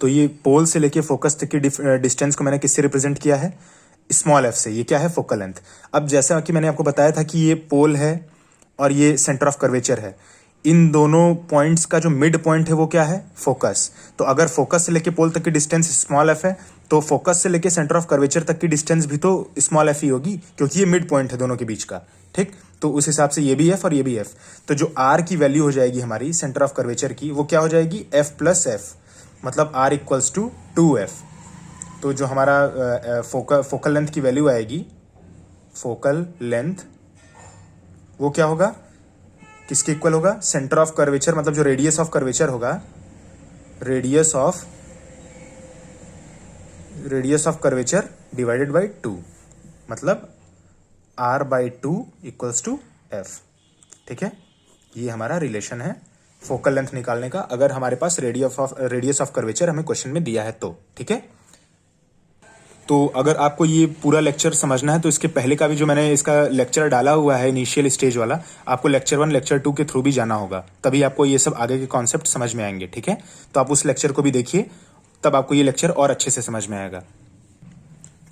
तो ये पोल से लेके फोकस तक की डिस्टेंस को मैंने किससे रिप्रेजेंट किया है, स्मॉल एफ से। ये क्या है, फोकल लेंथ। अब जैसा कि मैंने आपको बताया था कि ये पोल है और ये सेंटर ऑफ कर्वेचर है, इन दोनों पॉइंट्स का जो मिड पॉइंट है वो क्या है, फोकस। तो अगर फोकस से लेके पोल तक की डिस्टेंस स्मॉल एफ है तो फोकस से लेके सेंटर ऑफ कर्वेचर तक की डिस्टेंस भी तो स्मॉल एफ ही होगी, क्योंकि ये मिड पॉइंट है दोनों के बीच का। ठीक, तो उस हिसाब से ये भी एफ और ये भी एफ। तो जो आर की वैल्यू हो जाएगी हमारी सेंटर ऑफ कर्वेचर की, वो क्या हो जाएगी, एफ प्लस एफ, मतलब आर इक्वल्स टू 2f। तो जो हमारा फोकल लेंथ की वैल्यू आएगी, फोकल लेंथ, वो क्या होगा, किसके इक्वल होगा, सेंटर ऑफ कर्वेचर, मतलब जो रेडियस ऑफ कर्वेचर होगा, radius of curvature divided by 2, मतलब r by 2 equals to f। ठीक है, ये हमारा रिलेशन है फोकल लेंथ निकालने का, अगर हमारे पास रेडियस ऑफ कर्वेचर हमें क्वेश्चन में दिया है तो। ठीक है, तो अगर आपको ये पूरा लेक्चर समझना है तो इसके पहले का भी जो मैंने इसका लेक्चर डाला हुआ है इनिशियल स्टेज वाला, आपको लेक्चर 1 लेक्चर 2 के थ्रू भी जाना होगा, तभी आपको ये सब आगे के कॉन्सेप्ट समझ में आएंगे। ठीक है, तो आप उस लेक्चर को भी देखिए, तब आपको ये लेक्चर और अच्छे से समझ में आएगा।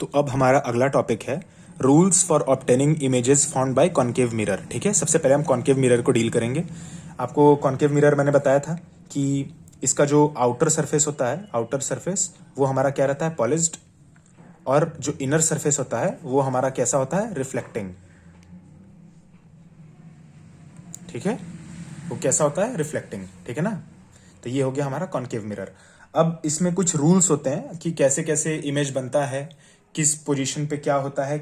तो अब हमारा अगला टॉपिक है rules for obtaining images formed by concave mirror. ठीक है, सबसे पहले हम कॉन्केव मिरर को डील करेंगे। आपको कॉन्केव मिरर मैंने बताया था कि इसका जो आउटर सरफेस होता है, आउटर सरफेस वो हमारा क्या रहता है, पॉलिश्ड, और जो इनर सरफेस होता है वो हमारा कैसा होता है, रिफ्लेक्टिंग। ठीक है, वो कैसा होता है, रिफ्लेक्टिंग। ठीक है ना, तो ये हो गया हमारा कॉन्केव मिरर। अब इसमें कुछ रूल्स होते हैं कि कैसे कैसे इमेज बनता है, किस पोजीशन पे क्या होता है,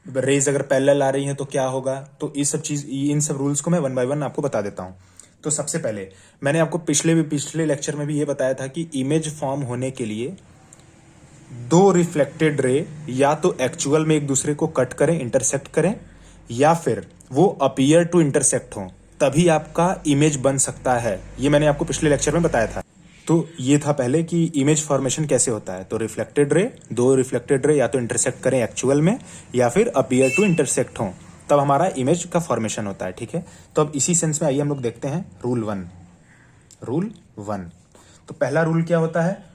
रेज अगर पैरेलल आ रही है तो क्या होगा। तो इन सब रूल्स को मैं 1 बाय 1 आपको बता देता हूं। तो सबसे पहले मैंने आपको पिछले लेक्चर में भी ये बताया था कि इमेज फॉर्म होने के लिए दो रिफ्लेक्टेड रे या तो एक्चुअल में एक दूसरे को कट करें, इंटरसेक्ट करें, या फिर वो अपीयर टू इंटरसेक्ट हो, तभी आपका इमेज बन सकता है। ये मैंने आपको पिछले लेक्चर में बताया था। तो ये था पहले कि इमेज फॉर्मेशन कैसे होता है। तो दो रिफ्लेक्टेड रे या तो इंटरसेक्ट करें एक्चुअल में या फिर अपीयर टू इंटरसेक्ट हो, तब हमारा इमेज का फॉर्मेशन होता है। ठीक है, तो अब इसी सेंस में आइए हम लोग देखते हैं रूल 1। तो पहला रूल क्या होता है,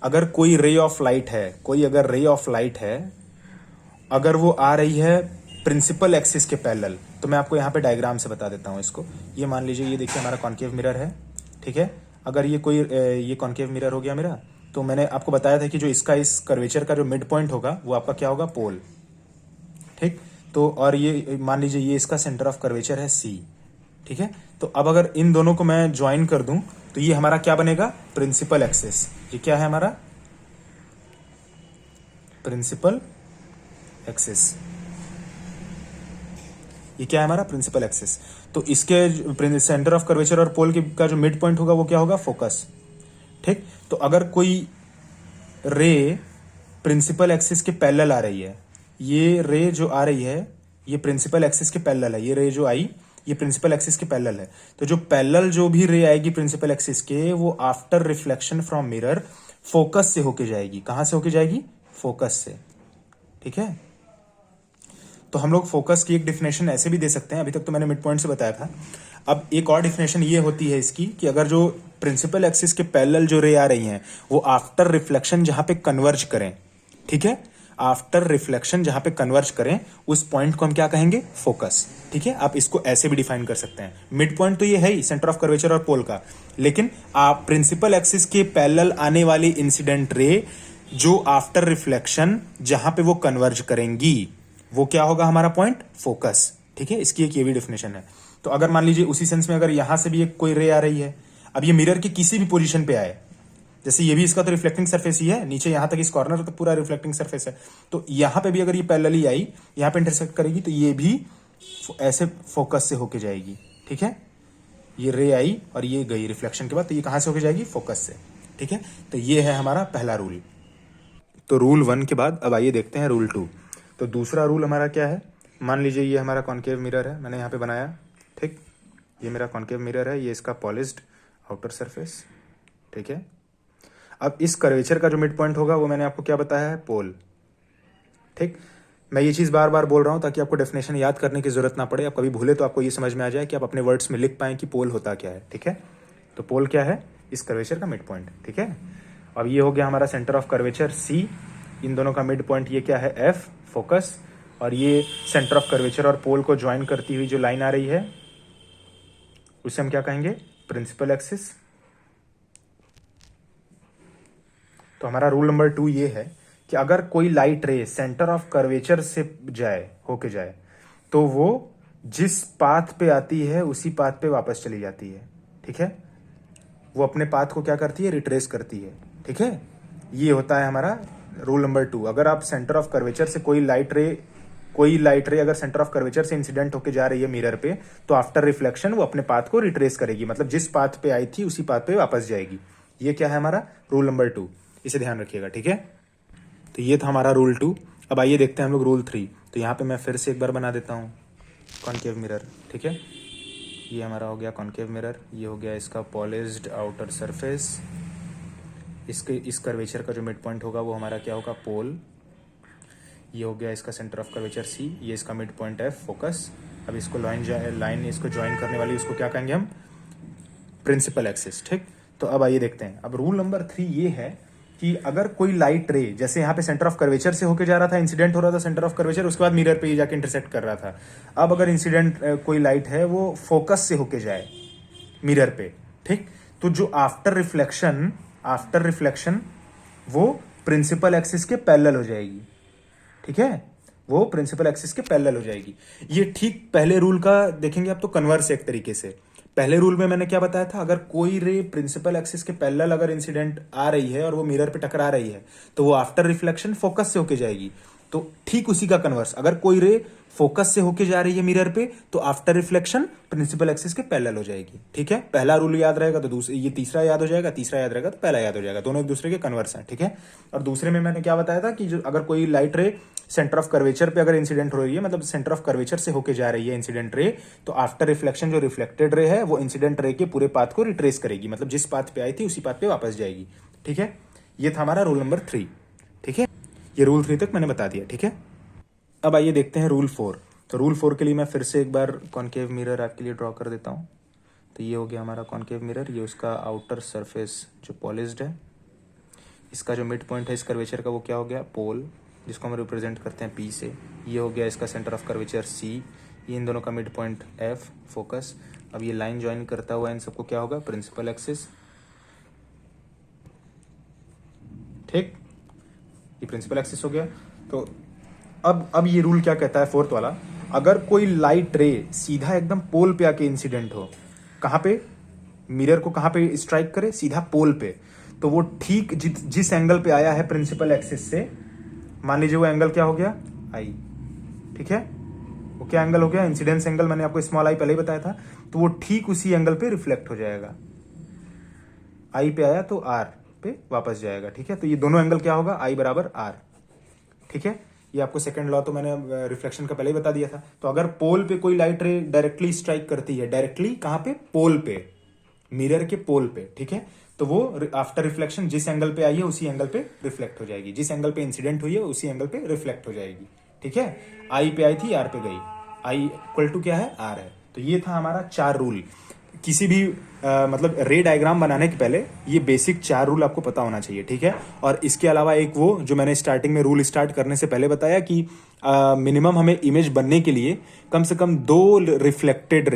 अगर कोई रे ऑफ लाइट है, अगर वो आ रही है प्रिंसिपल एक्सिस के पैरेलल, तो मैं आपको यहाँ पे डायग्राम से बता देता हूँ इसको। ये मान लीजिए, ये देखिए हमारा कॉन्केव मिरर है। ठीक है, अगर ये कॉन्केव मिरर हो गया मेरा, तो मैंने आपको बताया था कि जो इसका इस कर्वेचर का जो मिड पॉइंट होगा वो आपका क्या होगा, पोल। ठीक, तो और ये मान लीजिए ये इसका सेंटर ऑफ कर्वेचर है C। ठीक है, तो अब अगर इन दोनों को मैं ज्वाइन कर दूं तो ये हमारा क्या बनेगा, प्रिंसिपल एक्सिस। ये क्या है हमारा, प्रिंसिपल एक्सिस। ये क्या है हमारा, प्रिंसिपल एक्सिस। तो इसके सेंटर ऑफ कर्वेचर और पोल का जो मिड पॉइंट होगा वो क्या होगा, फोकस। ठीक, तो अगर कोई रे प्रिंसिपल एक्सिस के पैरेलल आ रही है, ये रे जो आ रही है ये प्रिंसिपल एक्सिस के पैरेलल है, ये रे जो आई ये प्रिंसिपल एक्सिस के पैरेलल है। तो जो पैरेलल जो भी रे आएगी प्रिंसिपल एक्सिस के, वो after reflection from mirror focus से होके जाएगी। कहां से होके जाएगी, फोकस से। ठीक है, तो हम लोग फोकस की एक डिफिनेशन ऐसे भी दे सकते हैं, अभी तक तो मैंने मिड पॉइंट से बताया था। अब एक और डिफिनेशन ये होती है इसकी कि अगर जो प्रिंसिपल एक्सिस के पैरेलल जो रे आ रही हैं वो आफ्टर रिफ्लेक्शन जहां पे कन्वर्ज करें, ठीक है, आफ्टर रिफ्लेक्शन जहां पे कन्वर्ज करें, उस पॉइंट को हम क्या कहेंगे, फोकस। ठीक है, आप इसको ऐसे भी डिफाइन कर सकते हैं। मिड पॉइंट तो ये है ही सेंटर ऑफ कर्वेचर और पोल का, लेकिन आप प्रिंसिपल एक्सिस के पैरेलल आने वाली इंसिडेंट रे जो आफ्टर रिफ्लेक्शन जहां पे वो कन्वर्ज करेंगी, वो क्या होगा हमारा पॉइंट, फोकस। ठीक है, इसकी एक ये भी डेफिनेशन है। तो अगर मान लीजिए उसी सेंस में अगर यहां से भी एक कोई रे आ रही है, अब ये मिरर की किसी भी पोजीशन पे आए, जैसे ये भी इसका तो रिफ्लेक्टिंग सरफेस ही है, नीचे यहां तक इस कॉर्नर तक पूरा रिफ्लेक्टिंग सरफेस है, तो यहां पे भी अगर ये पैरेलली आई, यहां पे इंटरसेक्ट करेगी, तो ये भी ऐसे फोकस से होके जाएगी। ठीक है, ये रे आई और ये गई रिफ्लेक्शन के बाद, तो ये कहां से होके जाएगी, फोकस से। ठीक है, तो ये है हमारा पहला रूल। तो रूल 1 के बाद अब आइए देखते हैं रूल 2। तो दूसरा रूल हमारा क्या है, मान लीजिए ये हमारा कॉन्केव मिरर है, मैंने यहाँ पे बनाया। ठीक, ये मेरा कॉन्केव मिरर है, ये इसका पॉलिश्ड आउटर सरफेस। ठीक है, अब इस कर्वेचर का जो मिड पॉइंट होगा वो मैंने आपको क्या बताया है, पोल। ठीक, मैं ये चीज़ बार बार बोल रहा हूँ ताकि आपको डेफिनेशन याद करने की जरूरत ना पड़े, आप कभी भूले तो आपको ये समझ में आ जाए कि आप अपने वर्ड्स में लिख पाएं कि पोल होता क्या है। ठीक है, तो पोल क्या है, इस कर्वेचर का मिड पॉइंट। ठीक है, अब ये हो गया हमारा सेंटर ऑफ कर्वेचर सी, इन दोनों का मिड पॉइंट ये क्या है एफ फोकस, और ये सेंटर ऑफ कर्वेचर और पोल को ज्वाइन करती हुई जो लाइन आ रही है उसे हम क्या कहेंगे प्रिंसिपल एक्सिस। तो हमारा रूल नंबर 2 ये है कि अगर कोई लाइट रे सेंटर ऑफ कर्वेचर से होके जाए तो वो जिस पाथ पे आती है उसी पाथ पे वापस चली जाती है। ठीक है, वो अपने पाथ को क्या करती है रिट्रेस करती है। ठीक है, ये होता है हमारा रूल नंबर 2। अगर आप सेंटर ऑफ कर्वेचर से कोई लाइट रे अगर सेंटर ऑफ कर्वेचर से इंसिडेंट होके जा रही है मिरर पे, तो आफ्टर रिफ्लेक्शन वो अपने पाथ को रिट्रेस करेगी, मतलब जिस पाथ पे आई थी उसी पाथ पे वापस जाएगी। ये क्या है हमारा रूल नंबर 2, इसे ध्यान रखिएगा। ठीक है, तो ये था हमारा रूल 2। अब आइए देखते हैं हम लोग रूल 3। तो यहाँ पे मैं फिर से एक बार बना देता हूँ कॉनकेव मिरर। ठीक है, ये हमारा हो गया कॉनकेव मिरर, ये हो गया इसका पॉलिश्ड आउटर सरफेस, इस कर्वेचर का जो मिड पॉइंट होगा वो हमारा क्या होगा पोल, ये हो गया इसका सेंटर ऑफ कर्वेचर सी, ये इसका मिड पॉइंट है फोकस। अब इसको लाइन इसको ज्वाइन करने वाली उसको क्या कहेंगे हम प्रिंसिपल एक्सिस। ठीक, तो अब आइए देखते हैं। अब रूल नंबर 3 ये है कि अगर कोई लाइट रे जैसे यहाँ पे सेंटर ऑफ कर्वेचर से होके जा रहा था, इंसिडेंट हो रहा था सेंटर ऑफ कर्वेचर, उसके बाद मिरर पे ये जाके इंटरसेक्ट कर रहा था। अब अगर इंसिडेंट कोई लाइट है वो फोकस से होके जाए मिरर पे, ठीक, तो जो आफ्टर रिफ्लेक्शन वो प्रिंसिपल एक्सिस के पैरेलल हो जाएगी। ठीक है, वो प्रिंसिपल एक्सिस के पैरेलल हो जाएगी। ये ठीक पहले रूल का देखेंगे आप तो कन्वर्स एक तरीके से। पहले रूल में मैंने क्या बताया था, अगर कोई रे प्रिंसिपल एक्सिस के पैरेलल अगर इंसिडेंट आ रही है और वो मिरर पे टकरा रही है तो वो आफ्टर रिफ्लेक्शन फोकस से होके जाएगी। तो ठीक उसी का कन्वर्स, अगर कोई रे फोकस से होके जा रही है मिरर पे तो आफ्टर रिफ्लेक्शन प्रिंसिपल एक्सिस के पैरेलल हो जाएगी। ठीक है, पहला रूल याद रहेगा तो ये तीसरा याद हो जाएगा, तीसरा याद रहेगा तो पहला याद हो जाएगा, दोनों एक दूसरे के कन्वर्स हैं। ठीक है, और दूसरे में मैंने क्या बताया था कि जो अगर कोई लाइट रे सेंटर ऑफ कर्वेचर पे अगर इंसिडेंट हो रही है, मतलब सेंटर ऑफ कर्वेचर से होके जा रही है इंसिडेंट रे, तो आफ्टर रिफ्लेक्शन जो रिफ्लेक्टेड रे है वो इंसिडेंट रे के पूरे पाथ को रिट्रेस करेगी, मतलब जिस पाथ पे आई थी उसी पाथ पे वापस जाएगी। ठीक है, ये था हमारा रूल नंबर 3। ठीक है, ये रूल 3 तक मैंने बता दिया। ठीक है, अब आइए देखते हैं रूल 4। तो रूल 4 के लिए मैं फिर से एक बार कॉनकेव मिरर आपके लिए ड्रॉ कर देता हूँ। तो ये हो गया हमारा कॉनकेव मिरर, ये उसका आउटर सरफेस जो पॉलिश्ड है, इसका जो मिड पॉइंट है इस कर्वेचर का वो क्या हो गया पोल, जिसको हम रिप्रेजेंट करते हैं पी से। ये हो गया इसका सेंटर ऑफ कर्वेचर सी, ये इन दोनों का मिड पॉइंट एफ फोकस। अब ये लाइन ज्वाइन करता हुआ इन सबको क्या होगा प्रिंसिपल एक्सिस। ठीक, ये प्रिंसिपल एक्सिस हो गया। तो अब ये रूल क्या कहता है 4th वाला, अगर कोई लाइट रे सीधा एकदम पोल पे आके इंसिडेंट हो, कहां पे मिरर को कहां पे स्ट्राइक करे सीधा पोल पे, तो वो ठीक जिस एंगल पे आया है प्रिंसिपल एक्सिस से, मान लीजिए वो एंगल क्या हो गया आई। ठीक है, वो क्या एंगल हो गया इंसिडेंस एंगल, मैंने आपको स्मॉल आई पहले ही बताया था, तो वो ठीक उसी एंगल पे रिफ्लेक्ट हो जाएगा। आई पे आया तो आर पे वापस जाएगा। ठीक है, तो ये दोनों एंगल क्या होगा आई बराबर आर। ठीक है, ये आपको सेकंड लॉ तो मैंने रिफ्लेक्शन का पहले ही बता दिया था। तो अगर पोल पे कोई लाइट रे डायरेक्टली स्ट्राइक करती है, डायरेक्टली कहां पे पोल पे, मिरर के पोल पे, ठीक है, तो वो आफ्टर रिफ्लेक्शन जिस एंगल पे आई है उसी एंगल पे रिफ्लेक्ट हो जाएगी, जिस एंगल पे इंसिडेंट हुई है उसी एंगल पे रिफ्लेक्ट हो जाएगी। ठीक है, आई पे आई थी आर पे गई, आई इक्वल टू क्या है आर है। तो ये था हमारा 4 रूल। किसी भी मतलब रे डायग्राम बनाने के पहले ये बेसिक 4 रूल आपको पता होना चाहिए। ठीक है, और इसके अलावा एक वो जो मैंने स्टार्टिंग में रूल स्टार्ट करने से पहले बताया कि मिनिमम हमें इमेज बनने के लिए कम से कम 2 रिफ्लेक्टेड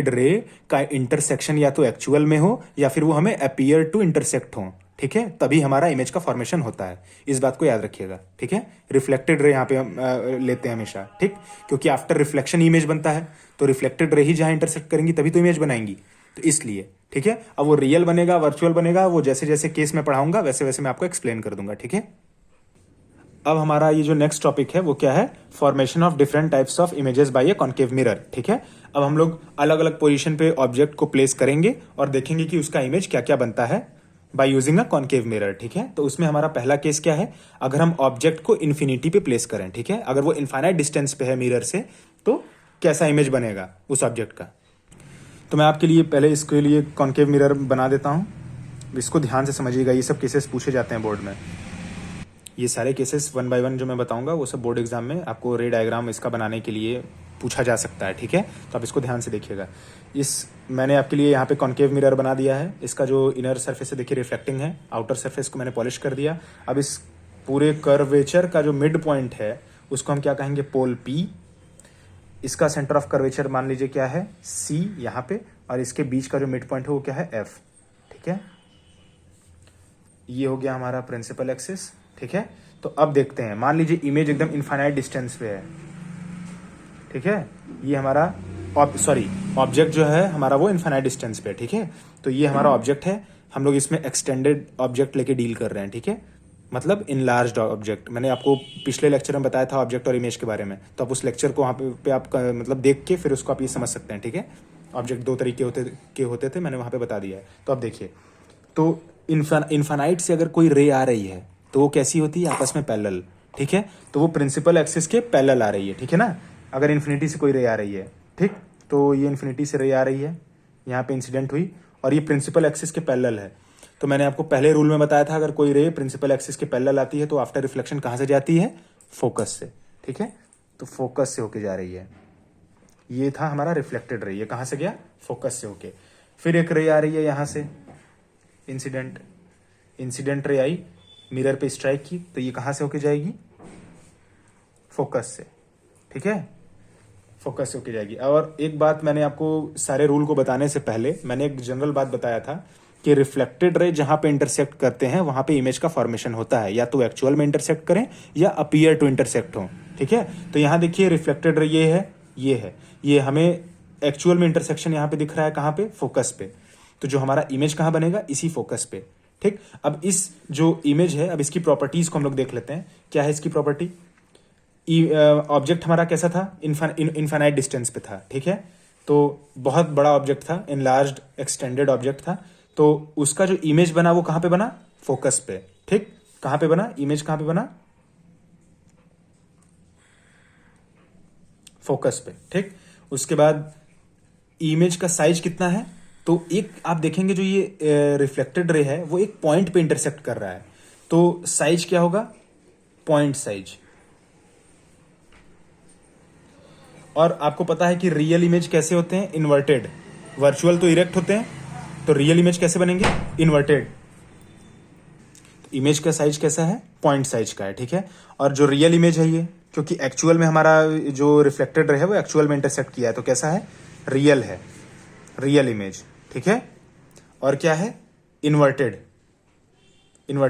रे का इंटरसेक्शन या तो एक्चुअल में हो या फिर वो हमें अपीयर टू इंटरसेक्ट हो। ठीक है, तभी हमारा इमेज का फॉर्मेशन होता है, इस बात को याद रखिएगा। ठीक है, रिफ्लेक्टेड रे यहाँ पे हम लेते हैं हमेशा, ठीक, क्योंकि आफ्टर रिफ्लेक्शन इमेज बनता है, तो रिफ्लेक्टेड रे ही जहां इंटरसेक्ट करेंगी तभी तो इमेज बनाएंगी, तो इसलिए। ठीक है, अब वो रियल बनेगा वर्चुअल बनेगा, वो जैसे जैसे केस में पढ़ाऊंगा वैसे वैसे मैं आपको एक्सप्लेन कर दूंगा। ठीक है, अब हमारा ये जो नेक्स्ट टॉपिक है वो क्या है, formation of different types of images bye A concave mirror. ठीक है, अब हम लोग अलग अलग पोजीशन पे ऑब्जेक्ट को प्लेस करेंगे और देखेंगे कि उसका इमेज क्या क्या बनता है by using a concave mirror. ठीक है, तो उसमें हमारा पहला केस क्या है, अगर हम ऑब्जेक्ट को इन्फिनिटी पे प्लेस करें, ठीक है, अगर वो इनफाइनाइट डिस्टेंस पे है मिरर से, तो कैसा इमेज बनेगा उस ऑब्जेक्ट का। तो मैं आपके लिए पहले इसके लिए कॉनकेव मिरर बना देता हूं, इसको ध्यान से समझिएगा, ये सब केसेस पूछे जाते हैं बोर्ड में। ये सारे केसेस 1 by 1 जो मैं बताऊंगा वो सब बोर्ड एग्जाम में आपको रे डायग्राम इसका बनाने के लिए पूछा जा सकता है, ठीक है। तो आप इसको ध्यान से देखिएगा। मैंने आपके लिए यहाँ पे कॉन्केव मिरर बना दिया है। इसका जो इनर सरफेस है देखिए रिफ्लेक्टिंग है, आउटर सरफेस को मैंने पॉलिश कर दिया। अब इस पूरे कर्वेचर का जो मिड पॉइंट है उसको हम क्या कहेंगे, पोल P। इसका सेंटर ऑफ कर्वेचर मान लीजिए क्या है, C यहाँ पे, और इसके बीच का जो मिड पॉइंट है वो क्या है, F, ठीक है। ये हो गया हमारा प्रिंसिपल एक्सिस, ठीक है। तो अब देखते हैं, मान लीजिए इमेज एकदम इनफाइनाइट डिस्टेंस पे है, ठीक है। ये हमारा ऑब्जेक्ट जो है हमारा वो इनफाइनाइट डिस्टेंस पे है, ठीक है। तो ये हमारा ऑब्जेक्ट है, हम लोग इसमें एक्सटेंडेड ऑब्जेक्ट लेके डील कर रहे हैं, ठीक है। मतलब इनलार्ज्ड ऑब्जेक्ट, मैंने आपको पिछले लेक्चर में बताया था ऑब्जेक्ट और इमेज के बारे में, तो आप उस लेक्चर को वहाँ पे आप मतलब देख के फिर उसको आप ये समझ सकते हैं, ठीक है। ऑब्जेक्ट दो तरीके होते थे, मैंने वहाँ पे बता दिया है। तो अब देखिए, तो इनफाइनाइट से अगर कोई रे आ रही है तो वो कैसी होती है, आपस में पैरेलल, ठीक है। तो वो प्रिंसिपल एक्सिस के पैरेलल आ रही है, ठीक है ना। अगर इन्फिनिटी से कोई रे आ रही है, ठीक, तो ये इन्फिनिटी से रे आ रही है, यहाँ पे इंसिडेंट हुई और ये प्रिंसिपल एक्सिस के पैरेलल है। तो मैंने आपको पहले रूल में बताया था, अगर कोई रे प्रिंसिपल एक्सिस के पैरेलल आती है तो आफ्टर रिफ्लेक्शन कहाँ से जाती है, फोकस से, ठीक है। तो फोकस से होके जा रही है। ये था हमारा रिफ्लेक्टेड रे, ये कहाँ से गया, फोकस से होके। फिर एक रे आ रही है यहाँ से, इंसिडेंट रे आई, मिरर पे स्ट्राइक की, तो ये कहाँ से होके जाएगी, फोकस से, ठीक है। फोकस से होके जाएगी। और एक बात मैंने आपको सारे रूल को बताने से पहले मैंने एक जनरल बात बताया था कि रिफ्लेक्टेड रे जहां पे इंटरसेक्ट करते हैं वहां पे इमेज का फॉर्मेशन होता है, या तो एक्चुअल में इंटरसेक्ट करें या अपीयर टू इंटरसेक्ट हो, ठीक है। तो यहाँ देखिए रिफ्लेक्टेड रे ये है, ये हमें एक्चुअल में इंटरसेक्शन यहाँ पे दिख रहा है, कहाँ पे, फोकस पे। तो जो हमारा इमेज कहाँ बनेगा, इसी फोकस पे, ठीक। अब इस जो इमेज है, अब इसकी प्रॉपर्टीज को हम लोग देख लेते हैं, क्या है इसकी प्रॉपर्टी। ऑब्जेक्ट हमारा कैसा था, इनफाइनाइट डिस्टेंस पे था, ठीक है। तो बहुत बड़ा ऑब्जेक्ट था, इनलार्ज्ड एक्सटेंडेड ऑब्जेक्ट था। तो उसका जो इमेज बना वो कहां पे बना, फोकस पे, ठीक। कहां पे बना इमेज, कहां पे बना, फोकस पे, ठीक। उसके बाद इमेज का साइज कितना है, तो एक आप देखेंगे जो ये रिफ्लेक्टेड रे है वो एक पॉइंट पे इंटरसेक्ट कर रहा है, तो साइज क्या होगा, पॉइंट साइज। और आपको पता है कि रियल इमेज कैसे होते हैं, इन्वर्टेड। वर्चुअल तो इरेक्ट होते हैं, तो रियल इमेज कैसे बनेंगे, इन्वर्टेड। इमेज का साइज कैसा है, पॉइंट साइज का है, ठीक है। और जो रियल इमेज है ये, क्योंकि एक्चुअल में हमारा जो रिफ्लेक्टेड रहे वो एक्चुअल में इंटरसेक्ट किया है, तो कैसा है, रियल है, रियल इमेज, ठीक है। और क्या है, इन्वर्टेड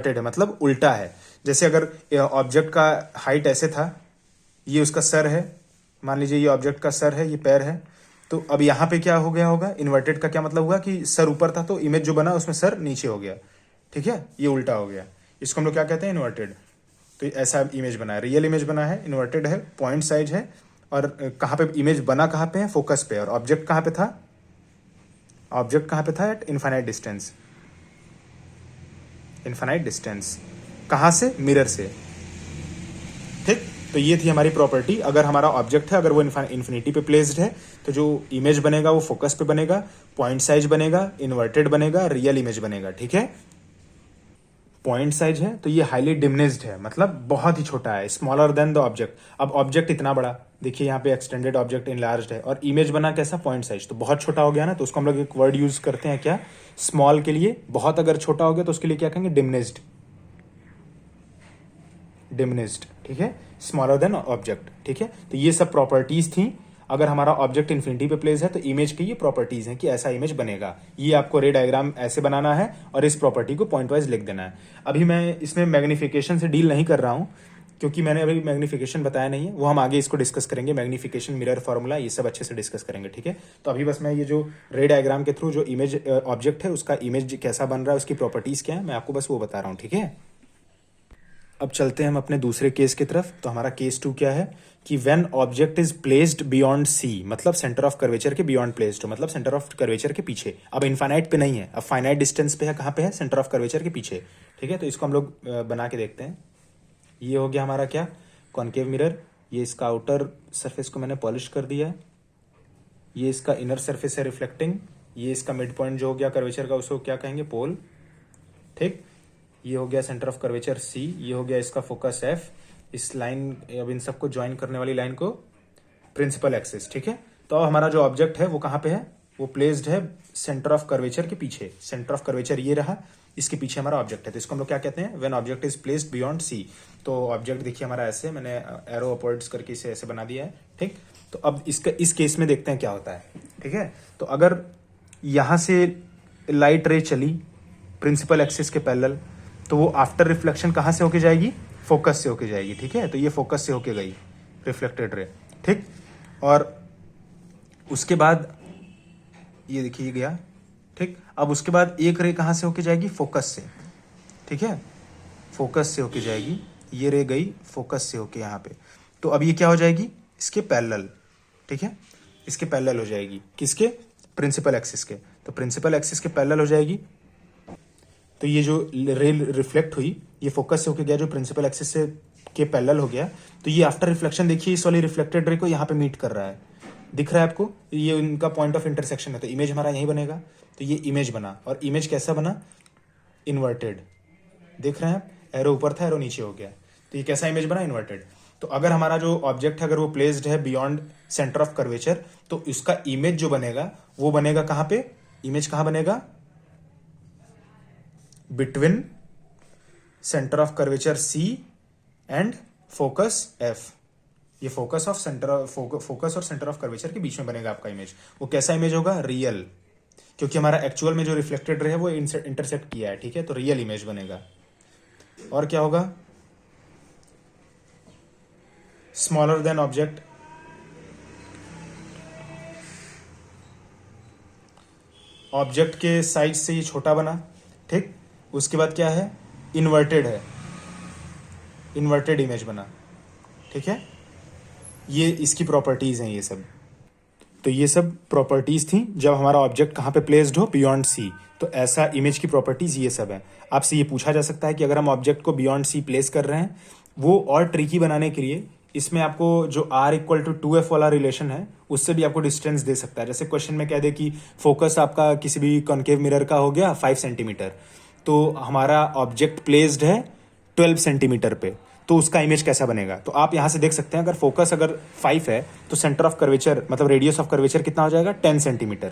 है, मतलब उल्टा है। जैसे अगर ऑब्जेक्ट का हाइट ऐसे था, ये उसका सर है, मान लीजिए ये ऑब्जेक्ट का सर है, ये पैर है, तो अब यहाँ पे क्या हो गया होगा, इन्वर्टेड का क्या मतलब हुआ कि सर ऊपर था तो इमेज जो बना उसमें सर नीचे हो गया, ठीक है, ये उल्टा हो गया। इसको हम लोग क्या कहते हैं, इन्वर्टेड। तो ऐसा इमेज बना है, रियल इमेज बना है, इन्वर्टेड है, पॉइंट साइज है। और कहाँ पे इमेज बना, कहाँ पे है, फोकस पे। और ऑब्जेक्ट कहाँ पे था, एट इनफाइनाइट डिस्टेंस, कहाँ से, मिरर से, ठीक। तो ये थी हमारी प्रॉपर्टी। अगर हमारा ऑब्जेक्ट है, अगर वो इन्फिनिटी पे प्लेस्ड है, तो जो इमेज बनेगा वो फोकस पे बनेगा, पॉइंट साइज बनेगा, इन्वर्टेड बनेगा, रियल इमेज बनेगा, ठीक है। पॉइंट साइज है तो ये हाईली डिमिनिश्ड है, मतलब बहुत ही छोटा है, स्मॉलर देन द ऑब्जेक्ट। अब ऑब्जेक्ट इतना बड़ा, देखिए यहाँ पे एक्सटेंडेड ऑब्जेक्ट इनलार्ज्ड है, और इमेज बना कैसा, पॉइंट साइज, तो बहुत छोटा हो गया ना। तो उसको हम लोग एक वर्ड यूज करते हैं क्या, स्मॉल के लिए। बहुत अगर छोटा हो गया तो उसके लिए क्या कहेंगे, डिमिनिश्ड, ठीक है, स्मॉलर देन ऑब्जेक्ट, ठीक है। तो ये सब प्रॉपर्टीज थी। अगर हमारा ऑब्जेक्ट इन्फिनिटी पे प्लेस है तो इमेज की ये प्रॉपर्टीज हैं कि ऐसा इमेज बनेगा। ये आपको रे डायग्राम ऐसे बनाना है और इस प्रॉपर्टी को पॉइंट वाइज लिख देना है। अभी मैं इसमें मैग्निफिकेशन से डील नहीं कर रहा हूं, क्योंकि मैंने अभी मैग्निफिकेशन बताया नहीं है, वो हम आगे इसको डिस्कस करेंगे। मैग्निफिकेशन, मिरर फॉर्मूला, ये सब अच्छे से डिस्कस करेंगे, ठीक है। तो अभी बस मैं ये जो रे डायग्राम के थ्रू जो इमेज ऑब्जेक्ट है उसका इमेज कैसा बन रहा है, उसकी प्रॉपर्टीज क्या है, मैं आपको बस वो बता रहा हूँ, ठीक है। अब चलते हैं हम अपने दूसरे केस की तरफ। तो हमारा केस 2 क्या है कि when object is placed beyond c, मतलब सेंटर ऑफ कर्वेचर के बियॉन्ड प्लेस्ड हो, मतलब सेंटर ऑफ कर्वेचर के पीछे। अब इनफाइनाइट पे नहीं है, अब फाइनाइट डिस्टेंस पे है, कहाँ पे है, सेंटर ऑफ कर्वेचर के पीछे, ठीक है। तो इसको हम लोग बना के देखते हैं। ये हो गया हमारा क्या, कॉन्केव मिरर। ये इसका आउटर सरफेस को मैंने पॉलिश कर दिया है, ये इसका इनर सरफेस है रिफ्लेक्टिंग, ये इसका मिड पॉइंट जो हो गया कर्वेचर का उसको क्या कहेंगे, पोल, ठीक। ये हो गया सेंटर ऑफ कर्वेचर C, ये हो गया इसका फोकस F। इस लाइन, अब इन सबको ज्वाइन करने वाली लाइन को प्रिंसिपल एक्सिस, ठीक है। तो अब हमारा जो ऑब्जेक्ट है वो कहाँ पे है, वो प्लेस्ड है सेंटर ऑफ कर्वेचर के पीछे। सेंटर ऑफ कर्वेचर ये रहा, इसके पीछे हमारा ऑब्जेक्ट है। तो इसको हम लोग क्या कहते हैं, when object is placed beyond c. तो ऑब्जेक्ट देखिए हमारा ऐसे, मैंने एरो अपवर्ड्स करके इसे ऐसे बना दिया है, ठीक। तो अब इसका इस केस में देखते हैं क्या होता है, ठीक है। तो अगर यहां से लाइट रे चली प्रिंसिपल एक्सिस के पैरेलल, तो वो आफ्टर रिफ्लेक्शन कहाँ से होके जाएगी, फोकस से होके जाएगी, ठीक है। तो ये फोकस से होके गई रिफ्लेक्टेड रे, ठीक। और उसके बाद ये देखिए ये गया, ठीक। अब उसके बाद एक रे कहाँ से होके जाएगी, फोकस से, ठीक है। फोकस से होके जाएगी, ये रे गई फोकस से होके यहाँ पे। तो अब ये क्या हो जाएगी, इसके पैरेलल, ठीक है। इसके पैरेलल हो जाएगी, किसके, प्रिंसिपल एक्सिस के। तो प्रिंसिपल एक्सिस के पैरेलल हो जाएगी। तो ये जो रे रिफ्लेक्ट हुई, ये फोकस से होके गया जो प्रिंसिपल एक्सिस से के पैरेलल हो गया। तो ये आफ्टर रिफ्लेक्शन देखिए इस वाली रिफ्लेक्टेड रे को यहाँ पे मीट कर रहा है, दिख रहा है आपको, ये उनका पॉइंट ऑफ इंटरसेक्शन है। तो इमेज हमारा यही बनेगा। तो ये इमेज बना, और इमेज कैसा बना, इन्वर्टेड, देख रहे हैं आप, एरो ऊपर था एरो नीचे हो गया। तो ये कैसा इमेज बना, इन्वर्टेड। तो अगर हमारा जो ऑब्जेक्ट है अगर वो प्लेस्ड है बियॉन्ड सेंटर ऑफ कर्वेचर, तो इसका इमेज जो बनेगा वो बनेगा कहाँ पे, इमेज कहाँ बनेगा, between centre of curvature c and focus f. ये फोकस ऑफ सेंटर, फोकस और सेंटर ऑफ कर्वेचर के बीच में बनेगा आपका इमेज। वो कैसा इमेज होगा, रियल, क्योंकि हमारा एक्चुअल में जो रिफ्लेक्टेड रे है वो इंटरसेक्ट किया है, ठीक है। तो रियल इमेज बनेगा। और क्या होगा, स्मॉलर देन ऑब्जेक्ट, ऑब्जेक्ट के साइज से ये छोटा बना, ठीक। उसके बाद क्या है, इन्वर्टेड है, इन्वर्टेड इमेज बना, ठीक है। ये इसकी प्रॉपर्टीज हैं ये सब। तो ये सब प्रॉपर्टीज थी जब हमारा ऑब्जेक्ट कहाँ पे प्लेस्ड हो, बियॉन्ड सी। तो ऐसा इमेज की प्रॉपर्टीज ये सब है। आपसे ये पूछा जा सकता है कि अगर हम ऑब्जेक्ट को बियॉन्ड सी प्लेस कर रहे हैं, वो और ट्रिकी बनाने के लिए इसमें आपको जो r इक्वल टू 2f वाला रिलेशन है उससे भी आपको डिस्टेंस दे सकता है। जैसे क्वेश्चन में कह दे कि फोकस आपका किसी भी कॉन्केव मिरर का हो गया 5 सेंटीमीटर, तो हमारा ऑब्जेक्ट प्लेस्ड है 12 सेंटीमीटर पे, तो उसका इमेज कैसा बनेगा। तो आप यहाँ से देख सकते हैं, अगर फोकस अगर 5 है तो सेंटर ऑफ कर्वेचर मतलब रेडियस ऑफ कर्वेचर कितना हो जाएगा, 10 सेंटीमीटर,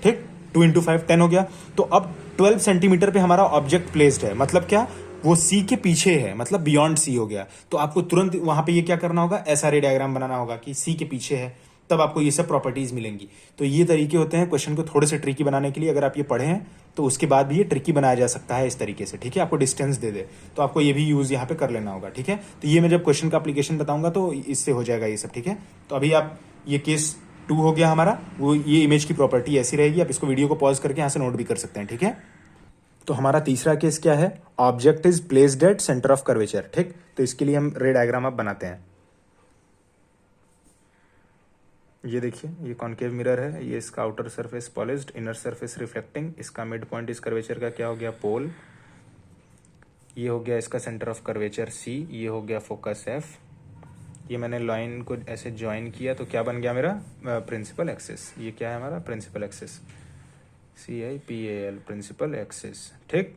ठीक। 2 इंटू 5 10 हो गया। तो अब 12 सेंटीमीटर पे हमारा ऑब्जेक्ट प्लेस्ड है, मतलब क्या, वो सी के पीछे है, मतलब बियॉन्ड सी हो गया। तो आपको तुरंत वहां पे ये क्या करना होगा, ऐसा रे डायग्राम बनाना होगा कि सी के पीछे है, तब आपको ये सब प्रॉपर्टीज मिलेंगी। तो ये तरीके होते हैं क्वेश्चन को थोड़े से ट्रिकी बनाने के लिए। अगर आप ये पढ़े हैं तो उसके बाद भी ये ट्रिकी बनाया जा सकता है इस तरीके से, ठीक है। आपको डिस्टेंस दे दे तो आपको ये भी यूज यहाँ पे कर लेना होगा, ठीक है। तो ये मैं जब क्वेश्चन का एप्लीकेशन बताऊंगा तो इससे हो जाएगा ये सब, ठीक है। तो अभी आप ये केस 2 हो गया हमारा, वो ये इमेज की प्रॉपर्टी ऐसी रहेगी। आप इसको वीडियो को पॉज करके यहाँ से नोट भी कर सकते हैं, ठीक है। तो हमारा तीसरा केस क्या है, object is placed at centre of curvature, ठीक। तो इसके लिए हम रे डायग्राम अब बनाते हैं। ये देखिए ये कॉन्केव मिरर है, ये इसका outer surface polished, inner surface reflecting, इसका मिड पॉइंट इस कर्वेचर का क्या हो गया, पोल। ये हो गया इसका सेंटर ऑफ कर्वेचर सी, ये हो गया फोकस एफ। ये मैंने लाइन को ऐसे ज्वाइन किया तो क्या बन गया मेरा, प्रिंसिपल एक्सिस। ये क्या है हमारा, principal axis, CIPAL, principal axis, ठीक।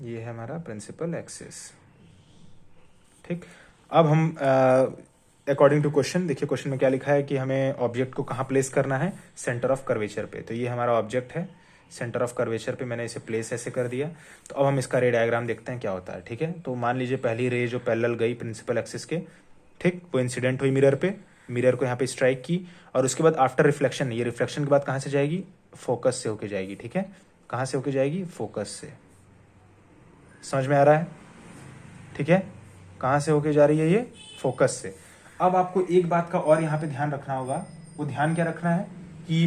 ये है हमारा प्रिंसिपल एक्सिस, ठीक। अब हम अकॉर्डिंग टू क्वेश्चन, देखिए क्वेश्चन में क्या लिखा है कि हमें ऑब्जेक्ट को कहाँ प्लेस करना है, सेंटर ऑफ कर्वेचर पे। तो ये हमारा ऑब्जेक्ट है, सेंटर ऑफ कर्वेचर पे मैंने इसे प्लेस ऐसे कर दिया। तो अब हम इसका रे डायग्राम देखते हैं क्या होता है, ठीक है। तो मान लीजिए पहली रे जो पैरेलल गई प्रिंसिपल एक्सिस के, ठीक, वो इंसिडेंट हुई मिरर पे, मिरर को यहाँ पे स्ट्राइक की, और उसके बाद आफ्टर रिफ्लेक्शन, ये रिफ्लेक्शन के बाद कहाँ से जाएगी, फोकस से होके जाएगी, ठीक है। कहाँ से होके जाएगी, फोकस से। समझ में आ रहा है, ठीक है। कहाँ से होके जा रही है ये, फोकस से। अब आपको एक बात का और यहाँ पे ध्यान रखना होगा, वो ध्यान क्या रखना है कि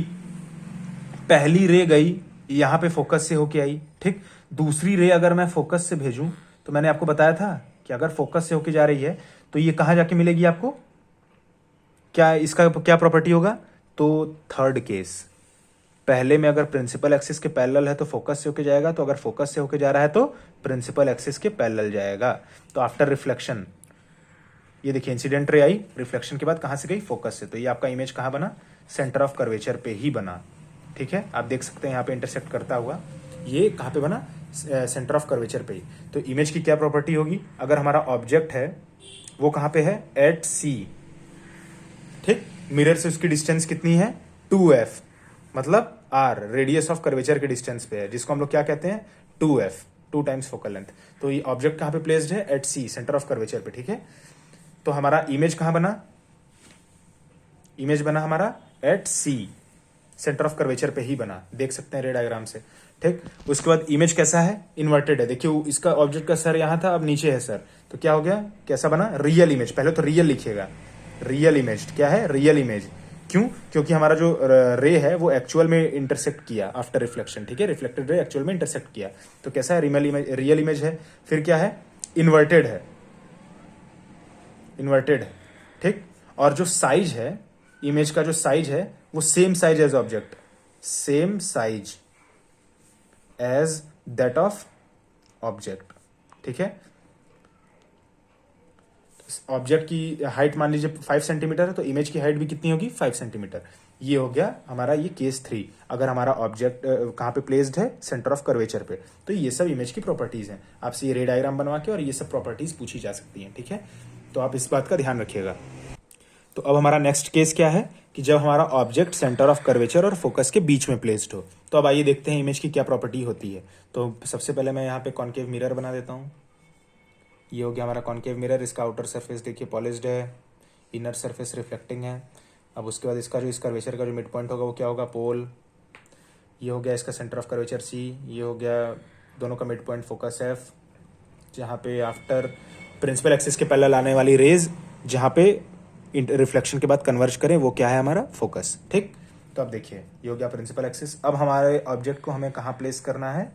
पहली रे गई यहाँ पे फोकस से होके आई, ठीक। दूसरी रे अगर मैं फोकस से भेजूं तो मैंने आपको बताया था कि अगर फोकस से होके जा रही है तो ये कहाँ जाके मिलेगी आपको, क्या इसका क्या प्रॉपर्टी होगा, तो थर्ड केस, पहले में अगर प्रिंसिपल एक्सिस के पैरेलल है तो फोकस से होके जाएगा, तो अगर फोकस से होके जा रहा है तो प्रिंसिपल एक्सिस के पैरेलल जाएगा। तो आफ्टर रिफ्लेक्शन, ये देखिए इंसिडेंट रे आई, रिफ्लेक्शन के बाद कहाँ से गई, फोकस से। तो ये आपका इमेज कहाँ बना, सेंटर ऑफ कर्वेचर पे ही बना, ठीक है। आप देख सकते हैं यहाँ पे इंटरसेक्ट करता हुआ, ये कहाँ पे बना, सेंटर ऑफ कर्वेचर पे ही। तो इमेज की क्या प्रॉपर्टी होगी, अगर हमारा ऑब्जेक्ट है वो कहाँ पे है, एट सी, ठीक। मिरर से उसकी डिस्टेंस कितनी है 2f, मतलब r रेडियस ऑफ कर्वेचर के डिस्टेंस पे है, जिसको हम लोग क्या कहते हैं 2f, 2 टाइम्स फोकल लेंथ। तो ये ऑब्जेक्ट कहाँ पे प्लेस्ड है at c, centre of curvature पे, ठीक है। तो हमारा इमेज कहाँ बना, इमेज बना हमारा at c, centre of curvature पे ही बना, देख सकते हैं रे डायग्राम से, ठीक। उसके बाद इमेज कैसा है, इन्वर्टेड है। देखिए इसका ऑब्जेक्ट का सर यहाँ था, अब नीचे है सर, तो क्या हो गया, कैसा बना, रियल इमेज। पहले तो रियल लिखिएगा, रियल इमेज क्या है, रियल इमेज। क्यों, क्योंकि हमारा जो रे है वो एक्चुअल में इंटरसेक्ट किया आफ्टर रिफ्लेक्शन, ठीक है, रिफ्लेक्टेड रे एक्चुअल में इंटरसेक्ट किया, तो कैसा है, रियल इमेज है। फिर क्या है, इन्वर्टेड है, इन्वर्टेड है, ठीक। और जो साइज है, इमेज का जो साइज है वो same size as object, same size as that of object, ठीक है। ऑब्जेक्ट की हाइट मान लीजिए 5 सेंटीमीटर है, तो इमेज की हाइट भी कितनी होगी 5 सेंटीमीटर। ये हो गया हमारा ये केस 3, अगर हमारा ऑब्जेक्ट कहाँ पे प्लेस्ड है, सेंटर ऑफ कर्वेचर पे। तो ये सब इमेज की प्रॉपर्टीज हैं, आपसे ये रे डायग्राम बनवा के और ये सब प्रॉपर्टीज पूछी जा सकती हैं, ठीक है। तो आप इस बात का ध्यान रखिएगा। तो अब हमारा नेक्स्ट केस क्या है कि जब हमारा ऑब्जेक्ट सेंटर ऑफ कर्वेचर और फोकस के बीच में प्लेस्ड हो। तो अब आइए देखते हैं इमेज की क्या प्रॉपर्टी होती है। तो सबसे पहले मैं यहाँ पे कॉनकेव मिरर बना देता हूँ। ये हो गया हमारा कॉनकेव मिरर, इसका आउटर सरफेस देखिए पॉलिश्ड है, इनर सरफेस रिफ्लेक्टिंग है। अब उसके बाद इसका जो इस कर्वेचर का जो मिड पॉइंट होगा वो क्या होगा, पोल। ये हो गया इसका सेंटर ऑफ कर्वेचर सी, ये हो गया दोनों का मिड पॉइंट फोकस एफ, जहाँ पे आफ्टर प्रिंसिपल एक्सिस के पैरेलल आने वाली रेज जहाँ पे रिफ्लेक्शन के बाद कन्वर्ज करें वो क्या है हमारा फोकस, ठीक। तो अब देखिए ये हो गया प्रिंसिपल एक्सिस। अब हमारे ऑब्जेक्ट को हमें कहाँ प्लेस करना है,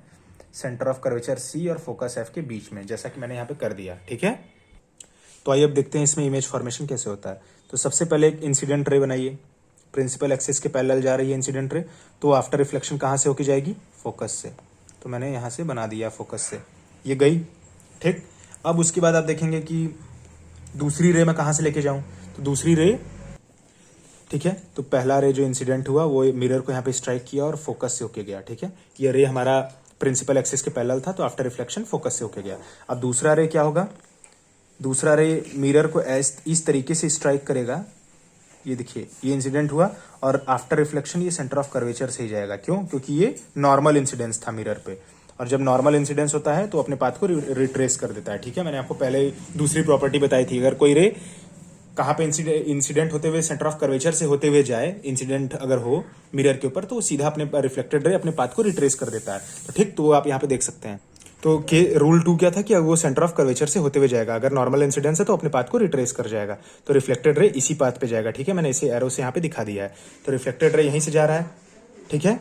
सेंटर ऑफ कर्वेचर सी और फोकस एफ के बीच में, जैसा कि मैंने यहाँ पे कर दिया, ठीक है। तो आइए अब देखते हैं इसमें इमेज फॉर्मेशन कैसे होता है। तो सबसे पहले एक इंसिडेंट रे बनाइए, प्रिंसिपल एक्सिस के पैरेलल जा रही है इंसिडेंट रे, तो आफ्टर रिफ्लेक्शन कहाँ से होकर जाएगी, फोकस से। तो मैंने यहाँ से बना दिया फोकस से, ये गई, ठीक। अब उसके बाद आप देखेंगे कि दूसरी रे मैं कहाँ से लेके जाऊँ, तो दूसरी रे, ठीक है। तो पहला रे जो इंसिडेंट हुआ वो मिरर को यहाँ पे स्ट्राइक किया और फोकस से होके गया, ठीक है। ये रे हमारा प्रिंसिपल एक्सिस के पैरेलल था, तो आफ्टर रिफ्लेक्शन फोकस से होके गया। अब दूसरा रे क्या होगा, दूसरा रे मिरर को इस तरीके से स्ट्राइक करेगा, ये देखिए ये इंसिडेंट हुआ और आफ्टर रिफ्लेक्शन ये सेंटर ऑफ कर्वेचर से ही जाएगा। क्यों, क्योंकि ये नॉर्मल इंसिडेंस था मिरर पे, और जब नॉर्मल इंसिडेंस होता है तो अपने पाथ को रिट्रेस कर देता है, ठीक है। मैंने आपको पहले दूसरी प्रॉपर्टी बताई थी, अगर कोई रे कहाँ पे इंसिडेंट होते हुए सेंटर ऑफ कर्वेचर से होते हुए जाए, इंसिडेंट अगर हो मिरर के ऊपर, तो वो सीधा अपने रिफ्लेक्टेड रे अपने पाथ को रिट्रेस कर देता है, तो ठीक। तो आप यहाँ पे देख सकते हैं। तो के रूल 2 क्या था कि वो सेंटर ऑफ कर्वेचर से होते हुए जाएगा, अगर नॉर्मल इंसिडेंस है तो अपने पाथ को रिट्रेस कर जाएगा, तो रिफ्लेक्टेड रे इसी पाथ पे जाएगा, ठीक है। मैंने इसे एरो से यहाँ पे दिखा दिया है, तो रिफ्लेक्टेड रे यहीं से जा रहा है, ठीक है।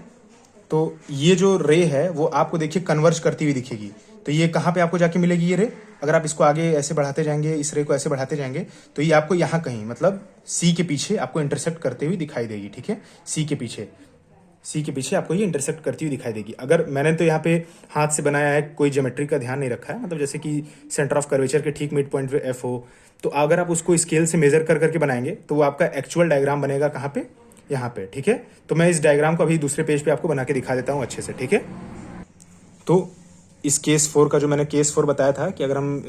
तो ये जो रे है वो आपको देखिए कन्वर्ज करती हुई दिखेगी, तो ये कहाँ पे आपको जाके मिलेगी ये रे, अगर आप इसको आगे ऐसे बढ़ाते जाएंगे, इस रे को ऐसे बढ़ाते जाएंगे, तो ये आपको यहाँ कहीं मतलब सी के पीछे आपको इंटरसेक्ट करते हुए दिखाई देगी, ठीक है। सी के पीछे आपको ये इंटरसेक्ट करती हुई दिखाई देगी। अगर मैंने तो यहाँ पे हाथ से बनाया है, कोई ज्योमेट्री का ध्यान नहीं रखा है, मतलब जैसे कि सेंटर ऑफ कर्वेचर के ठीक मिड पॉइंट पे एफ हो, तो अगर आप उसको स्केल से मेजर कर करके बनाएंगे तो वो आपका एक्चुअल डायग्राम बनेगा कहाँ पे, यहाँ पे, ठीक है। तो मैं इस डायग्राम को अभी दूसरे पेज पे आपको बना के दिखा देता हूँ अच्छे से, ठीक है। तो इस केस 4 का जो मैंने केस 4 बताया था कि अगर हम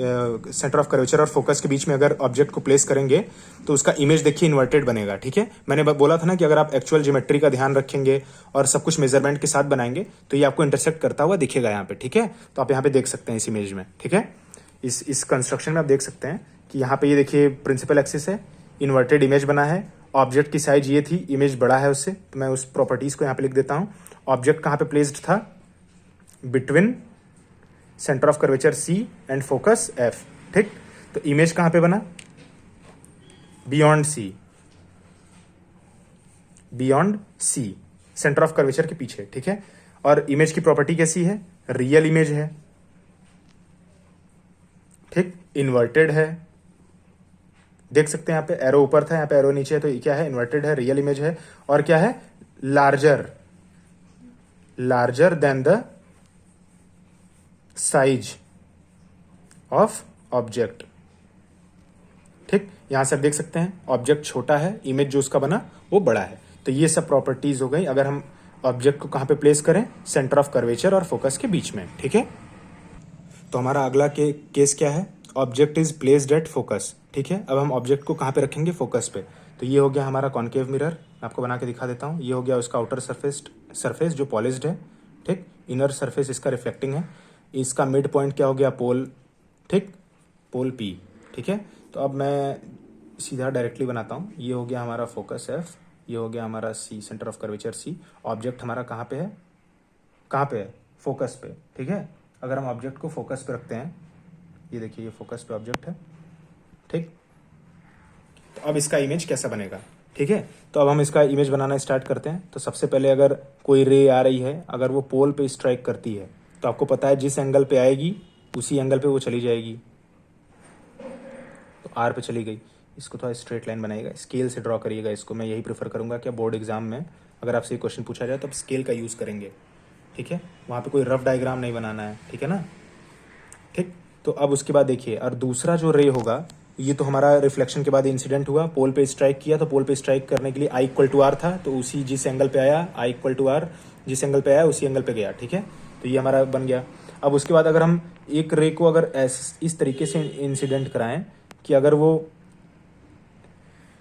सेंटर ऑफ कर्वेचर और फोकस के बीच में अगर ऑब्जेक्ट को प्लेस करेंगे तो उसका इमेज देखिए इन्वर्टेड बनेगा, ठीक है। मैंने बोला था ना कि अगर आप एक्चुअल ज्योमेट्री का ध्यान रखेंगे और सब कुछ मेजरमेंट के साथ बनाएंगे तो ये आपको इंटरसेक्ट करता हुआ दिखेगा यहाँ पे, ठीक है। तो आप यहाँ पे देख सकते हैं इस इमेज में, ठीक है। इस कंस्ट्रक्शन में आप देख सकते हैं कि यहाँ पे ये देखिए प्रिंसिपल एक्सिस है, इन्वर्टेड इमेज बना है, ऑब्जेक्ट की साइज ये थी, इमेज बड़ा है उससे, तो मैं उस प्रॉपर्टीज को यहाँ पे लिख देता हूँ। ऑब्जेक्ट कहाँ पे प्लेस्ड था, between centre of curvature c and focus f, ठीक। तो इमेज कहाँ पे बना, beyond c, centre of curvature के पीछे, ठीक है। और इमेज की प्रॉपर्टी कैसी है, रियल इमेज है, ठीक, इन्वर्टेड है, देख सकते हैं यहाँ पे एरो ऊपर था, यहाँ पे एरो नीचे है, तो ये क्या है, इन्वर्टेड है, रियल इमेज है, और क्या है, larger than the size of object, ठीक। यहां से आप देख सकते हैं ऑब्जेक्ट छोटा है, इमेज जो उसका बना वो बड़ा है। तो ये सब प्रॉपर्टीज हो गई अगर हम ऑब्जेक्ट को कहां पे प्लेस करें, सेंटर ऑफ कर्वेचर और फोकस के बीच में, ठीक है। तो हमारा अगला केस क्या है, object is placed at focus, ठीक है। अब हम ऑब्जेक्ट को कहां पे रखेंगे, फोकस पे। तो ये हो गया हमारा कॉनकेव मिरर, आपको बना के दिखा देता हूँ। ये हो गया उसका आउटर सरफेस जो पॉलिश्ड है, ठीक। इनर सरफेस इसका रिफ्लेक्टिंग है। इसका मिड पॉइंट क्या हो गया, पोल, ठीक, पोल पी, ठीक है। तो अब मैं सीधा डायरेक्टली बनाता हूँ। ये हो गया हमारा फोकस एफ, ये हो गया हमारा C, centre of curvature C. Object हमारा कहाँ पे है, कहाँ पे है, फोकस पे, ठीक है। अगर हम ऑब्जेक्ट को फोकस पे रखते हैं, ये देखिए ये फोकस पे ऑब्जेक्ट है, ठीक। तो अब इसका इमेज कैसा बनेगा, ठीक है। तो अब हम इसका इमेज बनाना स्टार्ट करते हैं। तो सबसे पहले अगर कोई रे आ रही है, अगर वो पोल पे स्ट्राइक करती है, तो आपको पता है जिस एंगल पे आएगी उसी एंगल पे वो चली जाएगी। तो आर पे चली गई। इसको थोड़ा स्ट्रेट लाइन बनाइएगा, स्केल से ड्रॉ करिएगा इसको। मैं यही प्रेफर करूंगा कि बोर्ड एग्जाम में अगर आपसे क्वेश्चन पूछा जाए तो आप स्केल का यूज़ करेंगे, ठीक है। वहाँ पे कोई रफ डायग्राम नहीं बनाना है, ठीक है ना, ठीक। तो अब उसके बाद देखिए, और दूसरा जो रे होगा, ये तो हमारा रिफ्लेक्शन के बाद इंसिडेंट हुआ, पोल पे स्ट्राइक किया। तो पोल पे स्ट्राइक करने के लिए आई इक्वल टू आर था, तो उसी जिस एंगल पे आया, आई इक्वल टू आर, जिस एंगल पे आया उसी एंगल पे गया, ठीक है। तो ये हमारा बन गया। अब उसके बाद अगर हम एक रे को अगर इस तरीके से इंसिडेंट कराएं कि अगर वो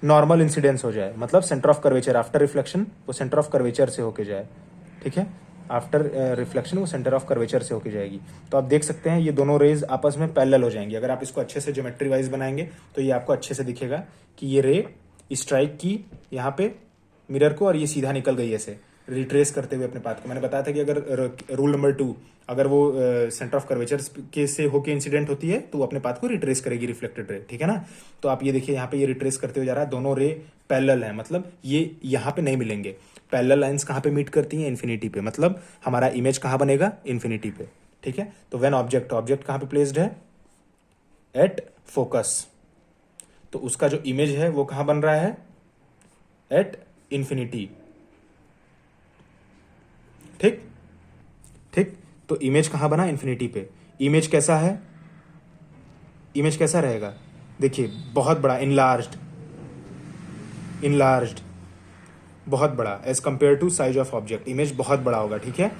नॉर्मल इंसिडेंस हो जाए, मतलब centre of curvature after reflection वो सेंटर ऑफ कर्वेचर से होके जाए, ठीक है। आफ्टर रिफ्लेक्शन वो सेंटर ऑफ कर्वेचर से होके जाएगी। तो आप देख सकते हैं ये दोनों रेज आपस में पैरेलल हो जाएंगी। अगर आप इसको अच्छे से ज्योमेट्री वाइज बनाएंगे तो ये आपको अच्छे से दिखेगा कि ये रे स्ट्राइक की यहाँ पे मिरर को, और ये सीधा निकल गई ऐसे रिट्रेस करते हुए अपने पाथ को। मैंने बताया था कि अगर रूल नंबर 2 अगर वो सेंटर ऑफ कर्वेचर के से होके इंसिडेंट होती है तो वो अपने पाथ को रिट्रेस करेगी, रिफ्लेक्टेड रे, ठीक है ना। तो आप ये देखिए यहाँ पे ये रिट्रेस करते हुए जा रहा है, दोनों रे पैरेलल है, मतलब ये यहाँ पे नहीं मिलेंगे। पैरेलल लाइंस कहाँ पे मीट करती हैं, इन्फिनिटी पे, मतलब हमारा इमेज कहाँ बनेगा, इन्फिनिटी पे, ठीक है। तो व्हेन ऑब्जेक्ट कहाँ पे प्लेस्ड है, एट फोकस, तो उसका जो इमेज है वो कहाँ बन रहा है, एट इन्फिनिटी, ठीक ठीक। तो इमेज कहाँ बना, इन्फिनिटी पे। इमेज कैसा है, इमेज कैसा रहेगा, देखिए बहुत बड़ा, इनलार्ज्ड, बहुत बड़ा, as compare to size of object, image बहुत बड़ा होगा, ठीक है।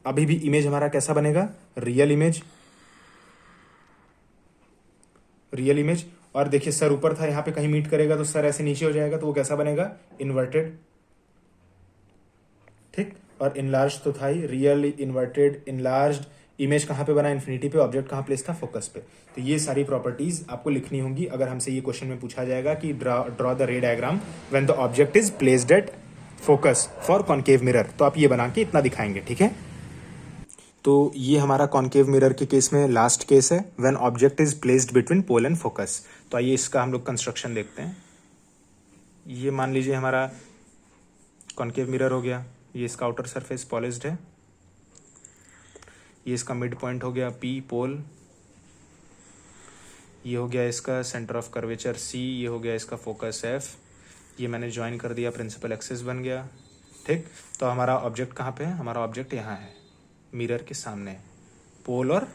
अभी भी इमेज हमारा कैसा बनेगा, रियल इमेज। और देखिए सर ऊपर था, यहां पे कहीं मीट करेगा तो सर ऐसे नीचे हो जाएगा, तो वो कैसा बनेगा, इन्वर्टेड, ठीक। और इनलार्ज तो था ही, रियल, इन्वर्टेड, इनलार्ज्ड। इमेज कहाँ पे बना, इन्फिनिटी पे। ऑब्जेक्ट कहाँ प्लेस था, फोकस पे। तो ये सारी प्रॉपर्टीज आपको लिखनी होंगी अगर हमसे ये क्वेश्चन में पूछा जाएगा कि ड्रॉ द रे diagram when the object is placed at focus for concave mirror. तो आप ये बना के इतना दिखाएंगे, ठीक है। तो ये हमारा कॉनकेव मिरर के केस में लास्ट केस है, when object is placed between pole and focus. तो आइए इसका हम लोग कंस्ट्रक्शन देखते हैं। ये मान लीजिए हमारा कॉनकेव मिरर हो गया, ये इसका आउटर सरफेस पॉलिश्ड है, ये इसका मिड पॉइंट हो गया पी, पोल, ये हो गया इसका सेंटर ऑफ कर्वेचर सी, ये हो गया इसका फोकस एफ, ये मैंने ज्वाइन कर दिया, प्रिंसिपल एक्सिस बन गया, ठीक। तो हमारा ऑब्जेक्ट कहाँ पे है, हमारा ऑब्जेक्ट यहाँ है, मिरर के सामने, पोल और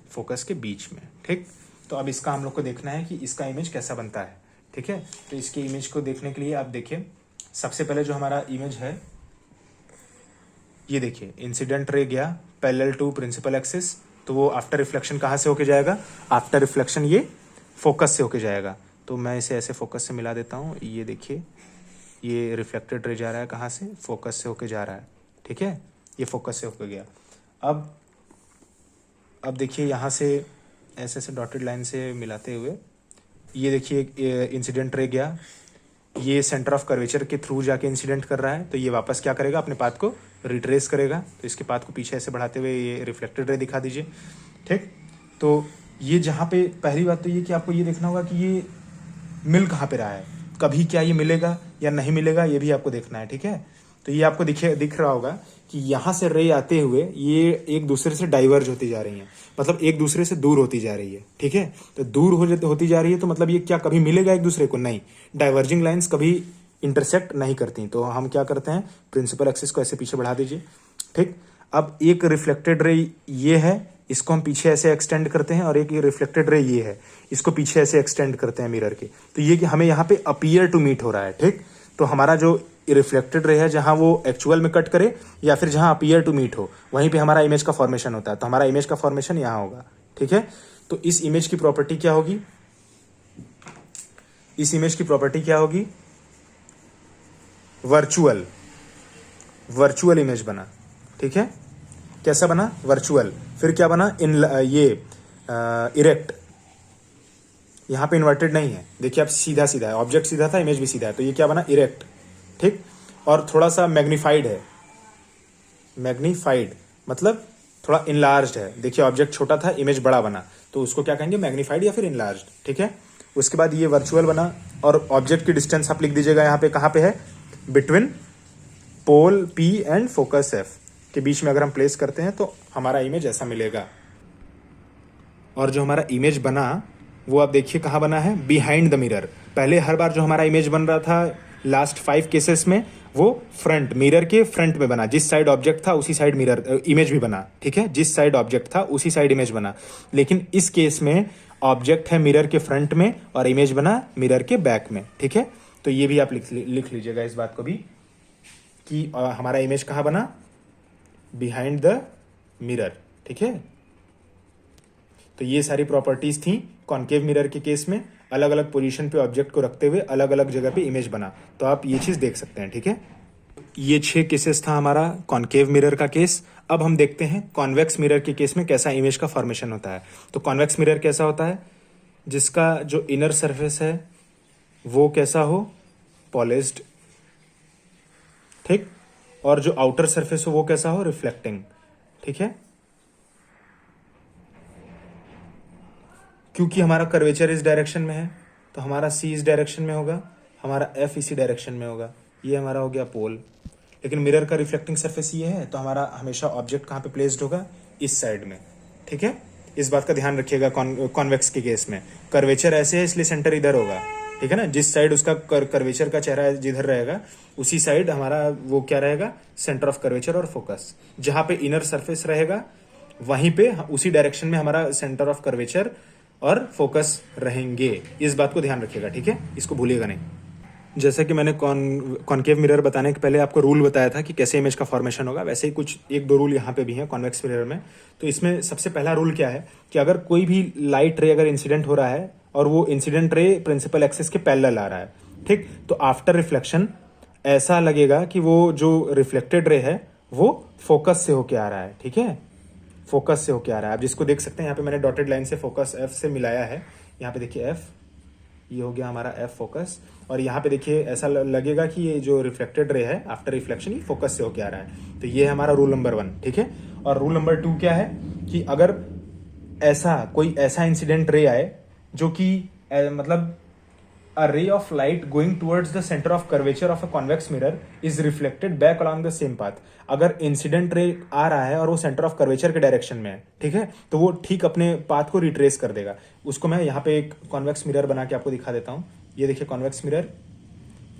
फोकस के बीच में, ठीक। तो अब इसका हम लोग को देखना है कि इसका इमेज कैसा बनता है, ठीक है। तो इसके इमेज को देखने के लिए आप देखिए, सबसे पहले जो हमारा इमेज है, ये देखिए इंसिडेंट रे गया पैरेलल टू प्रिंसिपल एक्सिस, तो वो आफ्टर रिफ्लेक्शन कहाँ से होके जाएगा, आफ्टर रिफ्लेक्शन ये फोकस से होके जाएगा। तो मैं इसे ऐसे फोकस से मिला देता हूँ, ये देखिए ये रिफ्लेक्टेड रे जा रहा है कहाँ से, फोकस से होके जा रहा है, ठीक है। ये फोकस से होके गया। अब देखिए यहाँ से ऐसे ऐसे डॉटेड लाइन से मिलाते हुए, ये देखिए इंसिडेंट रे गया, ये सेंटर ऑफ कर्वेचर के थ्रू जाके इंसिडेंट कर रहा है, तो ये वापस क्या करेगा, अपने पाथ को रिट्रेस करेगा। तो इसके पाथ को पीछे ऐसे बढ़ाते हुए ये रिफ्लेक्टेड रे दिखा दीजिए, ठीक। तो ये जहाँ पे पहली बात तो ये कि आपको ये देखना होगा कि ये मिल कहाँ पे रहा है, कभी क्या ये मिलेगा या नहीं मिलेगा, ये भी आपको देखना है, ठीक है। तो ये आपको दिख रहा होगा कि यहाँ से रे आते हुए ये एक दूसरे से डाइवर्ज होती जा रही हैं, मतलब एक दूसरे से दूर होती जा रही है, ठीक है। तो दूर होती जा रही है, तो मतलब ये क्या कभी मिलेगा एक दूसरे को, नहीं। डाइवर्जिंग लाइंस कभी इंटरसेक्ट नहीं करती। तो हम क्या करते हैं, प्रिंसिपल एक्सिस को ऐसे पीछे बढ़ा दीजिए, ठीक। अब एक रिफ्लेक्टेड रे ये है, इसको हम पीछे ऐसे एक्सटेंड करते हैं, और एक ये रिफ्लेक्टेड रे ये है, इसको पीछे ऐसे एक्सटेंड करते हैं मिरर के। तो ये कि हमें यहाँ पे अपीयर टू मीट हो रहा है, ठीक। तो हमारा जो रिफ्लेक्टेड रे है, जहां वो एक्चुअल में कट करे या फिर जहां अपीयर टू मीट हो, वहीं पे हमारा इमेज का फॉर्मेशन होता है। तो हमारा इमेज का फॉर्मेशन यहाँ होगा, ठीक है। तो इस इमेज की प्रॉपर्टी क्या होगी, इस इमेज की प्रॉपर्टी क्या होगी? वर्चुअल, वर्चुअल इमेज बना, ठीक है। कैसा बना? वर्चुअल। फिर क्या बना? इरेक्ट। यहां पे इन्वर्टेड नहीं है, देखिए आप, सीधा सीधा है, ऑब्जेक्ट सीधा था, इमेज भी सीधा है, तो ये क्या बना? इरेक्ट, ठीक। और थोड़ा सा मैग्नीफाइड है, मैग्नीफाइड मतलब थोड़ा इनलार्ज्ड है। देखिए ऑब्जेक्ट छोटा था, इमेज बड़ा बना, तो उसको क्या कहेंगे? मैग्नीफाइड या फिर इनलार्ज्ड, ठीक है। उसके बाद ये वर्चुअल बना, और ऑब्जेक्ट की डिस्टेंस आप लिख दीजिएगा यहाँ पे, कहाँ पे है? Between pole P and focus F के बीच में अगर हम प्लेस करते हैं तो हमारा इमेज ऐसा मिलेगा। और जो हमारा इमेज बना वो आप देखिए कहाँ बना है? Behind the mirror. पहले हर बार जो हमारा इमेज बन रहा था लास्ट 5 केसेस में, वो फ्रंट, मिरर के फ्रंट में बना। जिस साइड ऑब्जेक्ट था उसी साइड मिरर इमेज भी बना, ठीक है। जिस साइड ऑब्जेक्ट था उसी साइड इमेज बना। लेकिन इस केस में ऑब्जेक्ट है मिरर के फ्रंट में और इमेज बना मिरर के बैक में, ठीक है। तो ये भी आप लिख लीजिएगा इस बात को भी कि हमारा इमेज कहाँ बना? बिहाइंड द मिरर, ठीक है। तो ये सारी प्रॉपर्टीज थी कॉनकेव मिरर के केस में। अलग अलग पोजीशन पे ऑब्जेक्ट को रखते हुए अलग अलग जगह पे इमेज बना, तो आप ये चीज देख सकते हैं, ठीक है। ये 6 केसेस था हमारा कॉनकेव मिरर का केस। अब हम देखते हैं कॉन्वेक्स मिरर के केस में कैसा इमेज का फॉर्मेशन होता है। तो कॉन्वेक्स मिरर कैसा होता है? जिसका जो इनर सरफेस है वो कैसा हो? पॉलिश्ड, ठीक। और जो आउटर सरफेस हो वो कैसा हो? रिफ्लेक्टिंग, ठीक है। क्योंकि हमारा कर्वेचर इस डायरेक्शन में है तो हमारा C इस डायरेक्शन में होगा, हमारा F इसी डायरेक्शन में होगा। ये हमारा हो गया पोल। लेकिन मिरर का रिफ्लेक्टिंग सरफेस ये है तो हमारा हमेशा ऑब्जेक्ट कहाँ पे प्लेस्ड होगा? इस साइड में, ठीक है। इस बात का ध्यान रखिएगा कॉन्वेक्स के केस में। कर्वेचर ऐसे है इसलिए सेंटर इधर होगा, ठीक है ना। जिस साइड उसका कर्वेचर का चेहरा जिधर रहेगा उसी साइड हमारा वो क्या रहेगा? सेंटर ऑफ कर्वेचर और फोकस। जहां पे इनर सरफेस रहेगा वहीं पे उसी डायरेक्शन में हमारा सेंटर ऑफ कर्वेचर और फोकस रहेंगे। इस बात को ध्यान रखिएगा, ठीक है, इसको भूलिएगा नहीं। जैसे कि मैंने कॉनकेव मिरर बताने के पहले आपको रूल बताया था कि कैसे इमेज का फॉर्मेशन होगा, वैसे ही कुछ 1-2 रूल यहाँ पे भी हैं कॉन्वेक्स मिरर में। तो इसमें सबसे पहला रूल क्या है कि अगर कोई भी लाइट रे अगर इंसिडेंट हो रहा है और वो इंसिडेंट रे प्रिंसिपल एक्सिस के पैरेलल आ रहा है, ठीक, तो आफ्टर रिफ्लेक्शन ऐसा लगेगा कि वो जो रिफ्लेक्टेड रे है वो फोकस से होके आ रहा है, ठीक है। फोकस से होके आ रहा है, आप जिसको देख सकते हैं यहाँ पे मैंने डॉटेड लाइन से फोकस F से मिलाया है। यहाँ पे देखिए F, ये हो गया हमारा F फोकस। और यहाँ पे देखिए ऐसा लगेगा कि ये जो रिफ्लेक्टेड रे है आफ्टर रिफ्लेक्शन ये फोकस से होके आ रहा है। तो ये है हमारा रूल नंबर 1, ठीक है। और रूल नंबर 2 क्या है कि अगर ऐसा कोई ऐसा इंसिडेंट रे आए जो कि मतलब a ray of light going towards the center of curvature of a convex mirror is reflected back along the same path। अगर इंसिडेंट रे आ रहा है और वो सेंटर ऑफ कर्वेचर के डायरेक्शन में है, ठीक है, तो वो ठीक अपने पाथ को रिट्रेस कर देगा। उसको मैं यहाँ पे एक कॉन्वेक्स मिरर बना के आपको दिखा देता हूँ। ये देखिए कॉन्वेक्स मिरर,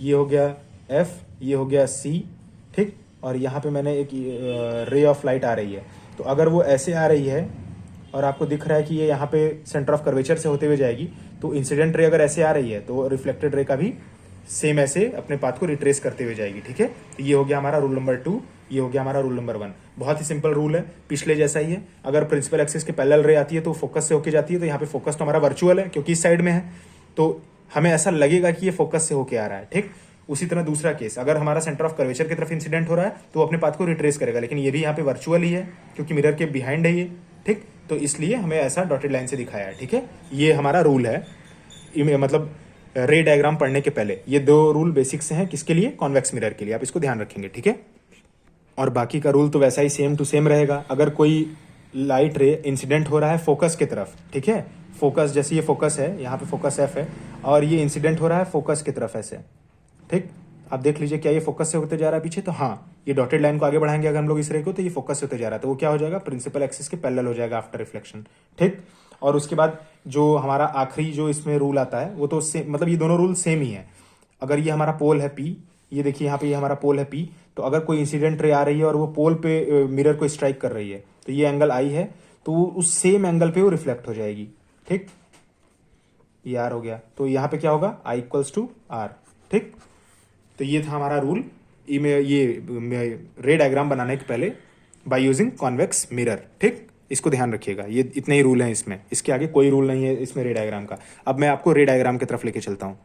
ये हो गया F, ये हो गया C, ठीक। और यहाँ पे मैंने एक रे ऑफ लाइट आ रही है। तो अगर वो ऐसे आ रही है और आपको दिख रहा है कि ये यहाँ पे सेंटर ऑफ कर्वेचर से होते हुए जाएगी, तो इंसिडेंट रे अगर ऐसे आ रही है तो रिफ्लेक्टेड रे का भी सेम ऐसे अपने पाथ को रिट्रेस करते हुए जाएगी, ठीक है। तो ये हो गया हमारा रूल नंबर 2, ये हो गया हमारा रूल नंबर 1। बहुत ही सिंपल रूल है, पिछले जैसा ही है। अगर प्रिंसिपल एक्सिस के पैरेलल रे आती है तो फोकस से होके जाती है, तो यहाँ पे फोकस तो हमारा वर्चुअल है क्योंकि इस साइड में है, तो हमें ऐसा लगेगा कि ये फोकस से होके आ रहा है, ठीक। उसी तरह दूसरा केस, अगर हमारा सेंटर ऑफ कर्वेचर की तरफ इंसिडेंट हो रहा है तो वो अपने पाथ को रिट्रेस करेगा, लेकिन ये भी यहाँ पे वर्चुअल ही है क्योंकि मिरर के बिहाइंड है ये, ठीक। तो इसलिए हमें ऐसा डॉटेड लाइन से दिखाया है, ठीक है। ये हमारा रूल है, मतलब रे डायग्राम पढ़ने के पहले। ये 2 रूल बेसिक से हैं, किसके लिए? कॉन्वेक्स मिरर के लिए। आप इसको ध्यान रखेंगे, ठीक है। और बाकी का रूल तो वैसा ही सेम टू सेम रहेगा। अगर कोई लाइट रे इंसिडेंट हो रहा है फोकस की तरफ, ठीक है, फोकस जैसे ये फोकस है, यहाँ पे फोकस F है और ये इंसिडेंट हो रहा है फोकस की तरफ ऐसे, ठीक। आप देख लीजिए क्या ये फोकस से होते जा रहा है पीछे? तो हाँ, ये डॉटेड लाइन को आगे बढ़ाएंगे अगर हम लोग इस रे को, तो ये फोकस से होते जा रहा है, तो वो क्या हो जाएगा? प्रिंसिपल एक्सिस के पैरेलल हो जाएगा आफ्टर रिफ्लेक्शन, ठीक। और उसके बाद जो हमारा आखिरी जो इसमें रूल आता है वो तो सेम, मतलब ये दोनों रूल सेम ही है। अगर ये हमारा पोल है P, ये देखिए यहाँ पे ये हमारा पोल है P, तो अगर कोई इंसिडेंट रे आ रही है और वो पोल पे मिरर को स्ट्राइक कर रही है तो ये एंगल I है, तो उस सेम एंगल पे वो रिफ्लेक्ट हो जाएगी, ठीक। ये R हो गया, तो यहाँ पे क्या होगा? I इक्वल्स टू R, ठीक। तो ये था हमारा रूल ये रे डायग्राम बनाने के पहले बाय यूजिंग कॉन्वेक्स मिरर, ठीक। इसको ध्यान रखिएगा, ये इतने ही रूल हैं इसमें, इसके आगे कोई रूल नहीं है इसमें रे डायग्राम का। अब मैं आपको रे डायग्राम की तरफ लेके चलता हूँ।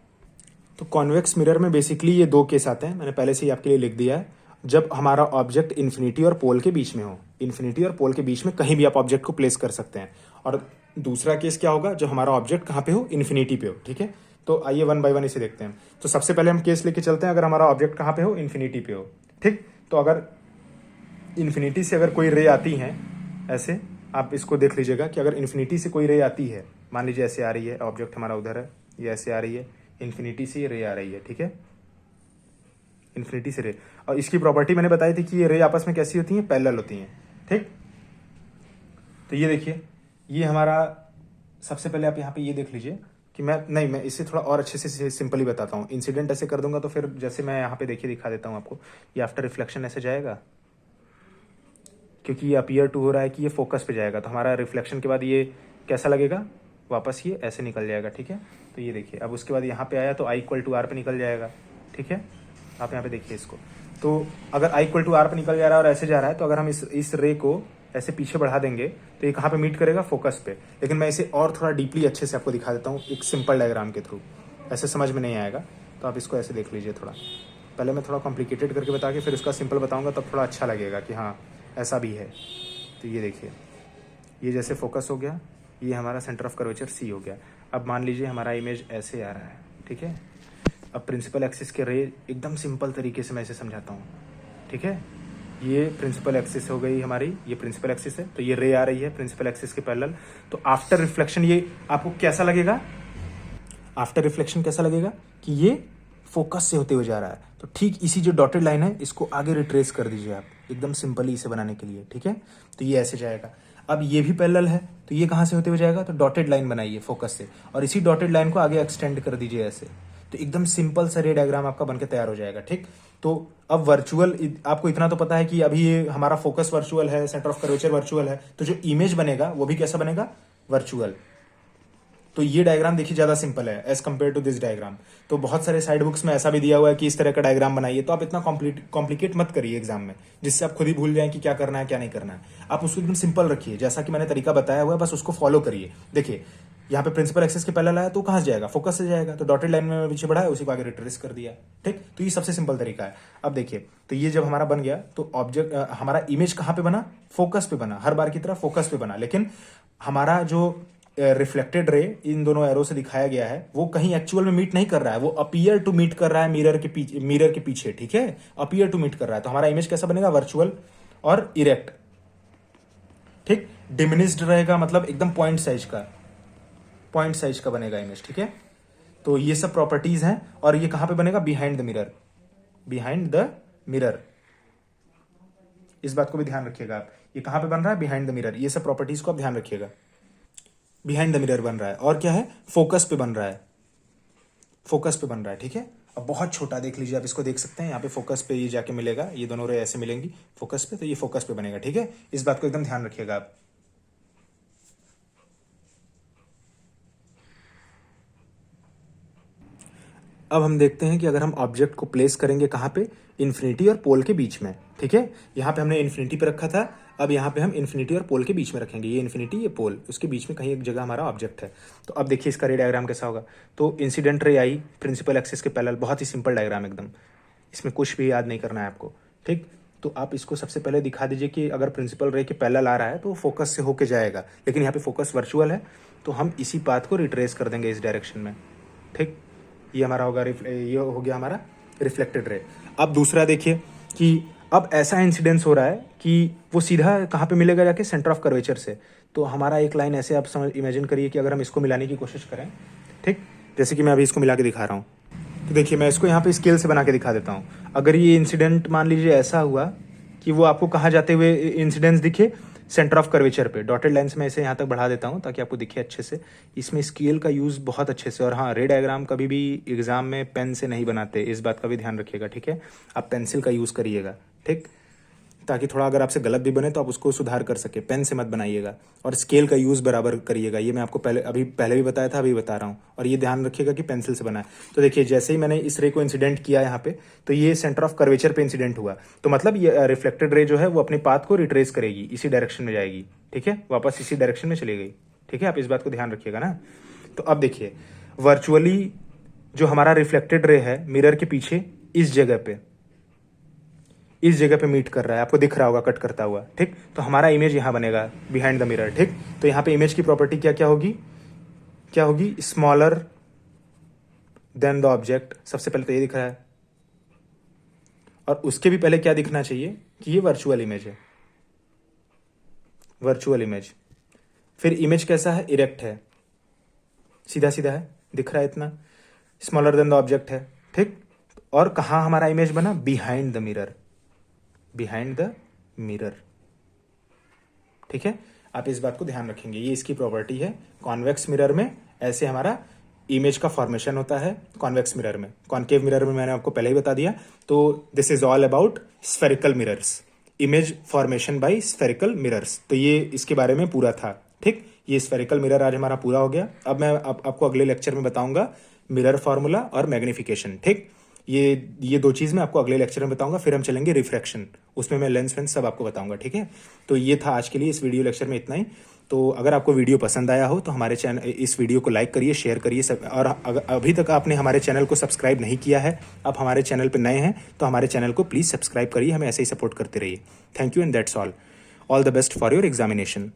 तो कॉन्वेक्स मिरर में बेसिकली ये दो केस आते हैं, मैंने पहले से ही आपके लिए लिख दिया है। जब हमारा ऑब्जेक्ट इन्फिनिटी और पोल के बीच में हो, इन्फिनिटी और पोल के बीच में कहीं भी आप ऑब्जेक्ट को प्लेस कर सकते हैं। और दूसरा केस क्या होगा, जब हमारा ऑब्जेक्ट कहाँ पे हो, इन्फिनिटी पे हो। ठीक है, तो आइए वन बाय वन इसे देखते हैं। तो सबसे पहले हम केस लेके चलते हैं, अगर हमारा ऑब्जेक्ट कहाँ पे हो, इन्फिनिटी पे हो। ठीक, तो अगर इन्फिनिटी से अगर कोई रे आती है, ऐसे आप इसको देख लीजिएगा कि अगर इन्फिनिटी से कोई रे आती है, मान लीजिए ऐसे आ रही है, ऑब्जेक्ट हमारा उधर है, ये ऐसे आ रही है, इन्फिनिटी से ये रे आ रही है। ठीक है, इन्फिनिटी से रे, और इसकी प्रॉपर्टी मैंने बताई थी कि ये रे आपस में कैसी होती हैं, पैरेलल होती हैं। ठीक, तो ये देखिए, ये हमारा, सबसे पहले आप यहाँ पे ये देख लीजिए कि मैं इसे थोड़ा और अच्छे से सिंपली बताता हूँ। इंसिडेंट ऐसे कर दूंगा तो फिर जैसे मैं यहाँ पे देखिए दिखा देता हूँ आपको, ये आफ्टर रिफ्लेक्शन ऐसे जाएगा, क्योंकि ये अपीयर टू हो रहा है कि ये फोकस पे जाएगा, तो हमारा रिफ्लेक्शन के बाद ये कैसा लगेगा, वापस ये ऐसे निकल जाएगा। ठीक है, तो ये देखिए, अब उसके बाद यहाँ पे आया तो आई इक्वल टू आर पे निकल जाएगा। ठीक है, आप यहाँ पे देखिए इसको, तो अगर आई इक्वल टू आर पे निकल जा रहा है और ऐसे जा रहा है, तो अगर हम इस रे को ऐसे पीछे बढ़ा देंगे तो ये कहाँ पे मीट करेगा, फोकस पे। लेकिन मैं इसे और थोड़ा डीपली अच्छे से आपको दिखा देता हूँ एक सिंपल डायग्राम के थ्रू, ऐसे समझ में नहीं आएगा, तो आप इसको ऐसे देख लीजिए। थोड़ा पहले मैं थोड़ा कॉम्प्लिकेटेड करके बता के फिर उसका सिंपल बताऊँगा, तब थोड़ा अच्छा लगेगा कि हाँ ऐसा भी है। तो ये देखिए, ये जैसे फोकस हो गया, ये हमारा सेंटर ऑफ कर्वेचर सी हो गया। अब मान लीजिए हमारा इमेज ऐसे आ रहा है। ठीक है, अब प्रिंसिपल एक्सिस के रे एकदम सिंपल तरीके से मैं इसे समझाता हूँ। ठीक है, ये प्रिंसिपल एक्सिस हो गई हमारी, ये प्रिंसिपल एक्सिस है, तो ये रे आ रही है प्रिंसिपल एक्सिस के पैरेलल। तो आफ्टर रिफ्लेक्शन ये आपको कैसा लगेगा, आफ्टर रिफ्लेक्शन कैसा लगेगा कि ये फोकस से होते हुए जा रहा है। तो ठीक इसी जो डॉटेड लाइन है, इसको आगे रिट्रेस कर दीजिए आप, एकदम सिंपली इसे बनाने के लिए। ठीक है, तो ये ऐसे जाएगा। अब ये भी पैरेलल है, तो ये कहाँ से होते हुए जाएगा, तो डॉटेड लाइन बनाइए फोकस से, और इसी डॉटेड लाइन को आगे एक्सटेंड कर दीजिए ऐसे, तो एकदम सिंपल सा रे डायग्राम आपका बनके तैयार हो जाएगा। ठीक, तो अब वर्चुअल, आपको इतना तो पता है कि अभी ये हमारा फोकस वर्चुअल है, सेंटर ऑफ कर्वेचर वर्चुअल है, तो जो इमेज बनेगा वो भी कैसा बनेगा, वर्चुअल। तो ये डायग्राम देखिए ज्यादा सिंपल है as compare to this diagram. तो बहुत सारे साइड बुक्स में ऐसा भी दिया हुआ है कि इस तरह का डायग्राम बनाइए, तो आप इतना कॉम्प्लिकेट मत करिए एग्जाम में, जिससे आप खुद ही भूल जाएं कि क्या करना है क्या नहीं करना है। आप उसको एकदम सिंपल रखिए, जैसा कि मैंने तरीका बताया हुआ है, बस उसको फॉलो करिए। देखिए, यहाँ पे प्रिंसिपल एक्सिस के पैरेलल आया तो कहाँ से जाएगा, फोकस से जाएगा, तो डॉटेड लाइन में पीछे बढ़ाया, उसी को आगे रिट्रेस कर दिया। ठीक, तो ये सबसे सिंपल तरीका है। अब देखिए, तो ये जब हमारा बन गया, तो ऑब्जेक्ट हमारा इमेज कहाँ पे बना, फोकस पे बना, हर बार की तरह फोकस पे बना। लेकिन हमारा जो रिफ्लेक्टेड रे इन दोनों एरो से दिखाया गया है, वो कहीं एक्चुअल में मीट नहीं कर रहा है, वो अपीयर टू मीट कर रहा है मिरर के पीछे। ठीक है, अपीयर टू मीट कर रहा है, तो हमारा इमेज कैसा बनेगा, वर्चुअल और इरेक्ट। ठीक, डिमिनिश्ड रहेगा, मतलब एकदम पॉइंट साइज का बनेगा इमेज। ठीक है, तो ये सब प्रॉपर्टीज हैं, और ये कहां पे बनेगा, बिहाइंड द मिरर। इस बात को भी ध्यान रखिएगा आप, ये कहां पे बन रहा है, बिहाइंड द मिरर। ये सब प्रॉपर्टीज को आप ध्यान रखिएगा, बिहाइंड द मिरर बन रहा है, और क्या है, फोकस पे बन रहा है। ठीक है, अब बहुत छोटा देख लीजिए, आप इसको देख सकते हैं, यहाँ पे फोकस पे ये जाके मिलेगा, ये दोनों रे ऐसे मिलेंगी फोकस पे, तो ये फोकस पे बनेगा। ठीक है, इस बात को एकदम ध्यान रखिएगा आप। अब हम देखते हैं कि अगर हम ऑब्जेक्ट को प्लेस करेंगे कहाँ पे, इन्फिनिटी और पोल के बीच में। ठीक है, यहाँ पे हमने इन्फिनिटी पे रखा था, अब यहाँ पे हम इन्फिनिटी और पोल के बीच में रखेंगे, ये इन्फिनिटी ये पोल, उसके बीच में कहीं एक जगह हमारा ऑब्जेक्ट है। तो अब देखिए इसका रे डायग्राम कैसा होगा। तो इंसिडेंट रे आई प्रिंसिपल एक्सिस के पैरेलल, बहुत ही सिंपल डायग्राम एकदम, इसमें कुछ भी याद नहीं करना है आपको। ठीक, तो आप इसको सबसे पहले दिखा दीजिए कि अगर प्रिंसिपल रे के पैरेलल आ रहा है तो फोकस से होके जाएगा, लेकिन यहाँ पे फोकस वर्चुअल है, तो हम इसी पाथ को रिट्रेस कर देंगे इस डायरेक्शन में। ठीक, ये हमारा होगा, ये हो गया हमारा रिफ्लेक्टेड रे। अब दूसरा देखिए कि अब ऐसा इंसिडेंस हो रहा है कि वो सीधा कहाँ पे मिलेगा, जाके सेंटर ऑफ कर्वेचर से। तो हमारा एक लाइन ऐसे आप समझ इमेजिन करिए कि अगर हम इसको मिलाने की कोशिश करें, ठीक, जैसे कि मैं अभी इसको मिला के दिखा रहा हूँ, तो देखिए मैं इसको यहाँ पे स्केल से बना के दिखा देता हूँ। अगर ये इंसिडेंट मान लीजिए ऐसा हुआ कि वो आपको कहाँ जाते हुए इंसिडेंस दिखे, सेंटर ऑफ कर्वेचर पे, डॉटेड लाइन से मैं इसे यहाँ तक बढ़ा देता हूँ ताकि आपको दिखे अच्छे से। इसमें स्केल का यूज़ बहुत अच्छे से, और हाँ, रे डायग्राम कभी भी एग्जाम में पेन से नहीं बनाते, इस बात का भी ध्यान रखिएगा। ठीक है, आप पेंसिल का यूज़ करिएगा, ठीक, ताकि थोड़ा अगर आपसे गलत भी बने तो आप उसको सुधार कर सके, पेन से मत बनाइएगा, और स्केल का यूज़ बराबर करिएगा। ये मैं आपको पहले भी बताया था, अभी बता रहा हूँ, और ये ध्यान रखिएगा कि पेंसिल से बनाए। तो देखिए जैसे ही मैंने इस रे को इंसिडेंट किया यहाँ पे, तो ये सेंटर ऑफ कर्वेचर पे इंसिडेंट हुआ, तो मतलब ये रिफ्लेक्टेड रे जो है वो अपने पाथ को रिट्रेस करेगी, इसी डायरेक्शन में जाएगी। ठीक है, वापस इसी डायरेक्शन में चली गई। ठीक है, आप इस बात को ध्यान रखिएगा ना। तो अब देखिए जो हमारा रिफ्लेक्टेड रे है मिरर के पीछे इस जगह पे मीट कर रहा है, आपको दिख रहा होगा कट करता हुआ, ठीक। तो हमारा इमेज यहाँ बनेगा बिहाइंड द मिरर, ठीक। तो यहाँ पे इमेज की प्रॉपर्टी क्या होगी, स्मॉलर देन द ऑब्जेक्ट। सबसे पहले तो ये दिख रहा है, और उसके भी पहले क्या दिखना चाहिए कि ये वर्चुअल इमेज है, वर्चुअल इमेज। फिर इमेज कैसा है, इरेक्ट है, सीधा सीधा है, दिख रहा है इतना, स्मॉलर देन द ऑब्जेक्ट है, ठीक। और कहाँ हमारा इमेज बना, behind the mirror, behind the mirror, ठीक है। आप इस बात को ध्यान रखेंगे, ये इसकी प्रॉपर्टी है। कॉन्वेक्स मिरर में ऐसे हमारा इमेज का फॉर्मेशन होता है, कॉन्वेक्स मिरर में। कॉन्केव मिरर में मैंने आपको पहले ही बता दिया। तो this is all about spherical mirrors, image formation by spherical mirrors. तो ये इसके बारे में पूरा था, ठीक। ये स्फेरिकल मिरर आज हमारा पूरा हो गया। अब मैं आपको अगले लेक्चर में बताऊंगा मिरर फॉर्मूला और मैग्निफिकेशन, ठीक। ये दो चीज मैं आपको अगले लेक्चर में बताऊंगा। फिर हम चलेंगे रिफ्रैक्शन, उसमें मैं लेंस वेंस सब आपको बताऊंगा, ठीक है। तो ये था आज के लिए इस वीडियो लेक्चर में इतना ही। तो अगर आपको वीडियो पसंद आया हो तो हमारे चैनल, इस वीडियो को लाइक करिए, शेयर करिए सब। और अगर अभी तक आपने हमारे चैनल को सब्सक्राइब नहीं किया है, आप हमारे चैनल पर नए हैं, तो हमारे चैनल को प्लीज़ सब्सक्राइब करिए, हमें ऐसे ही सपोर्ट करते रहिए। Thank you and that's all the best for your examination.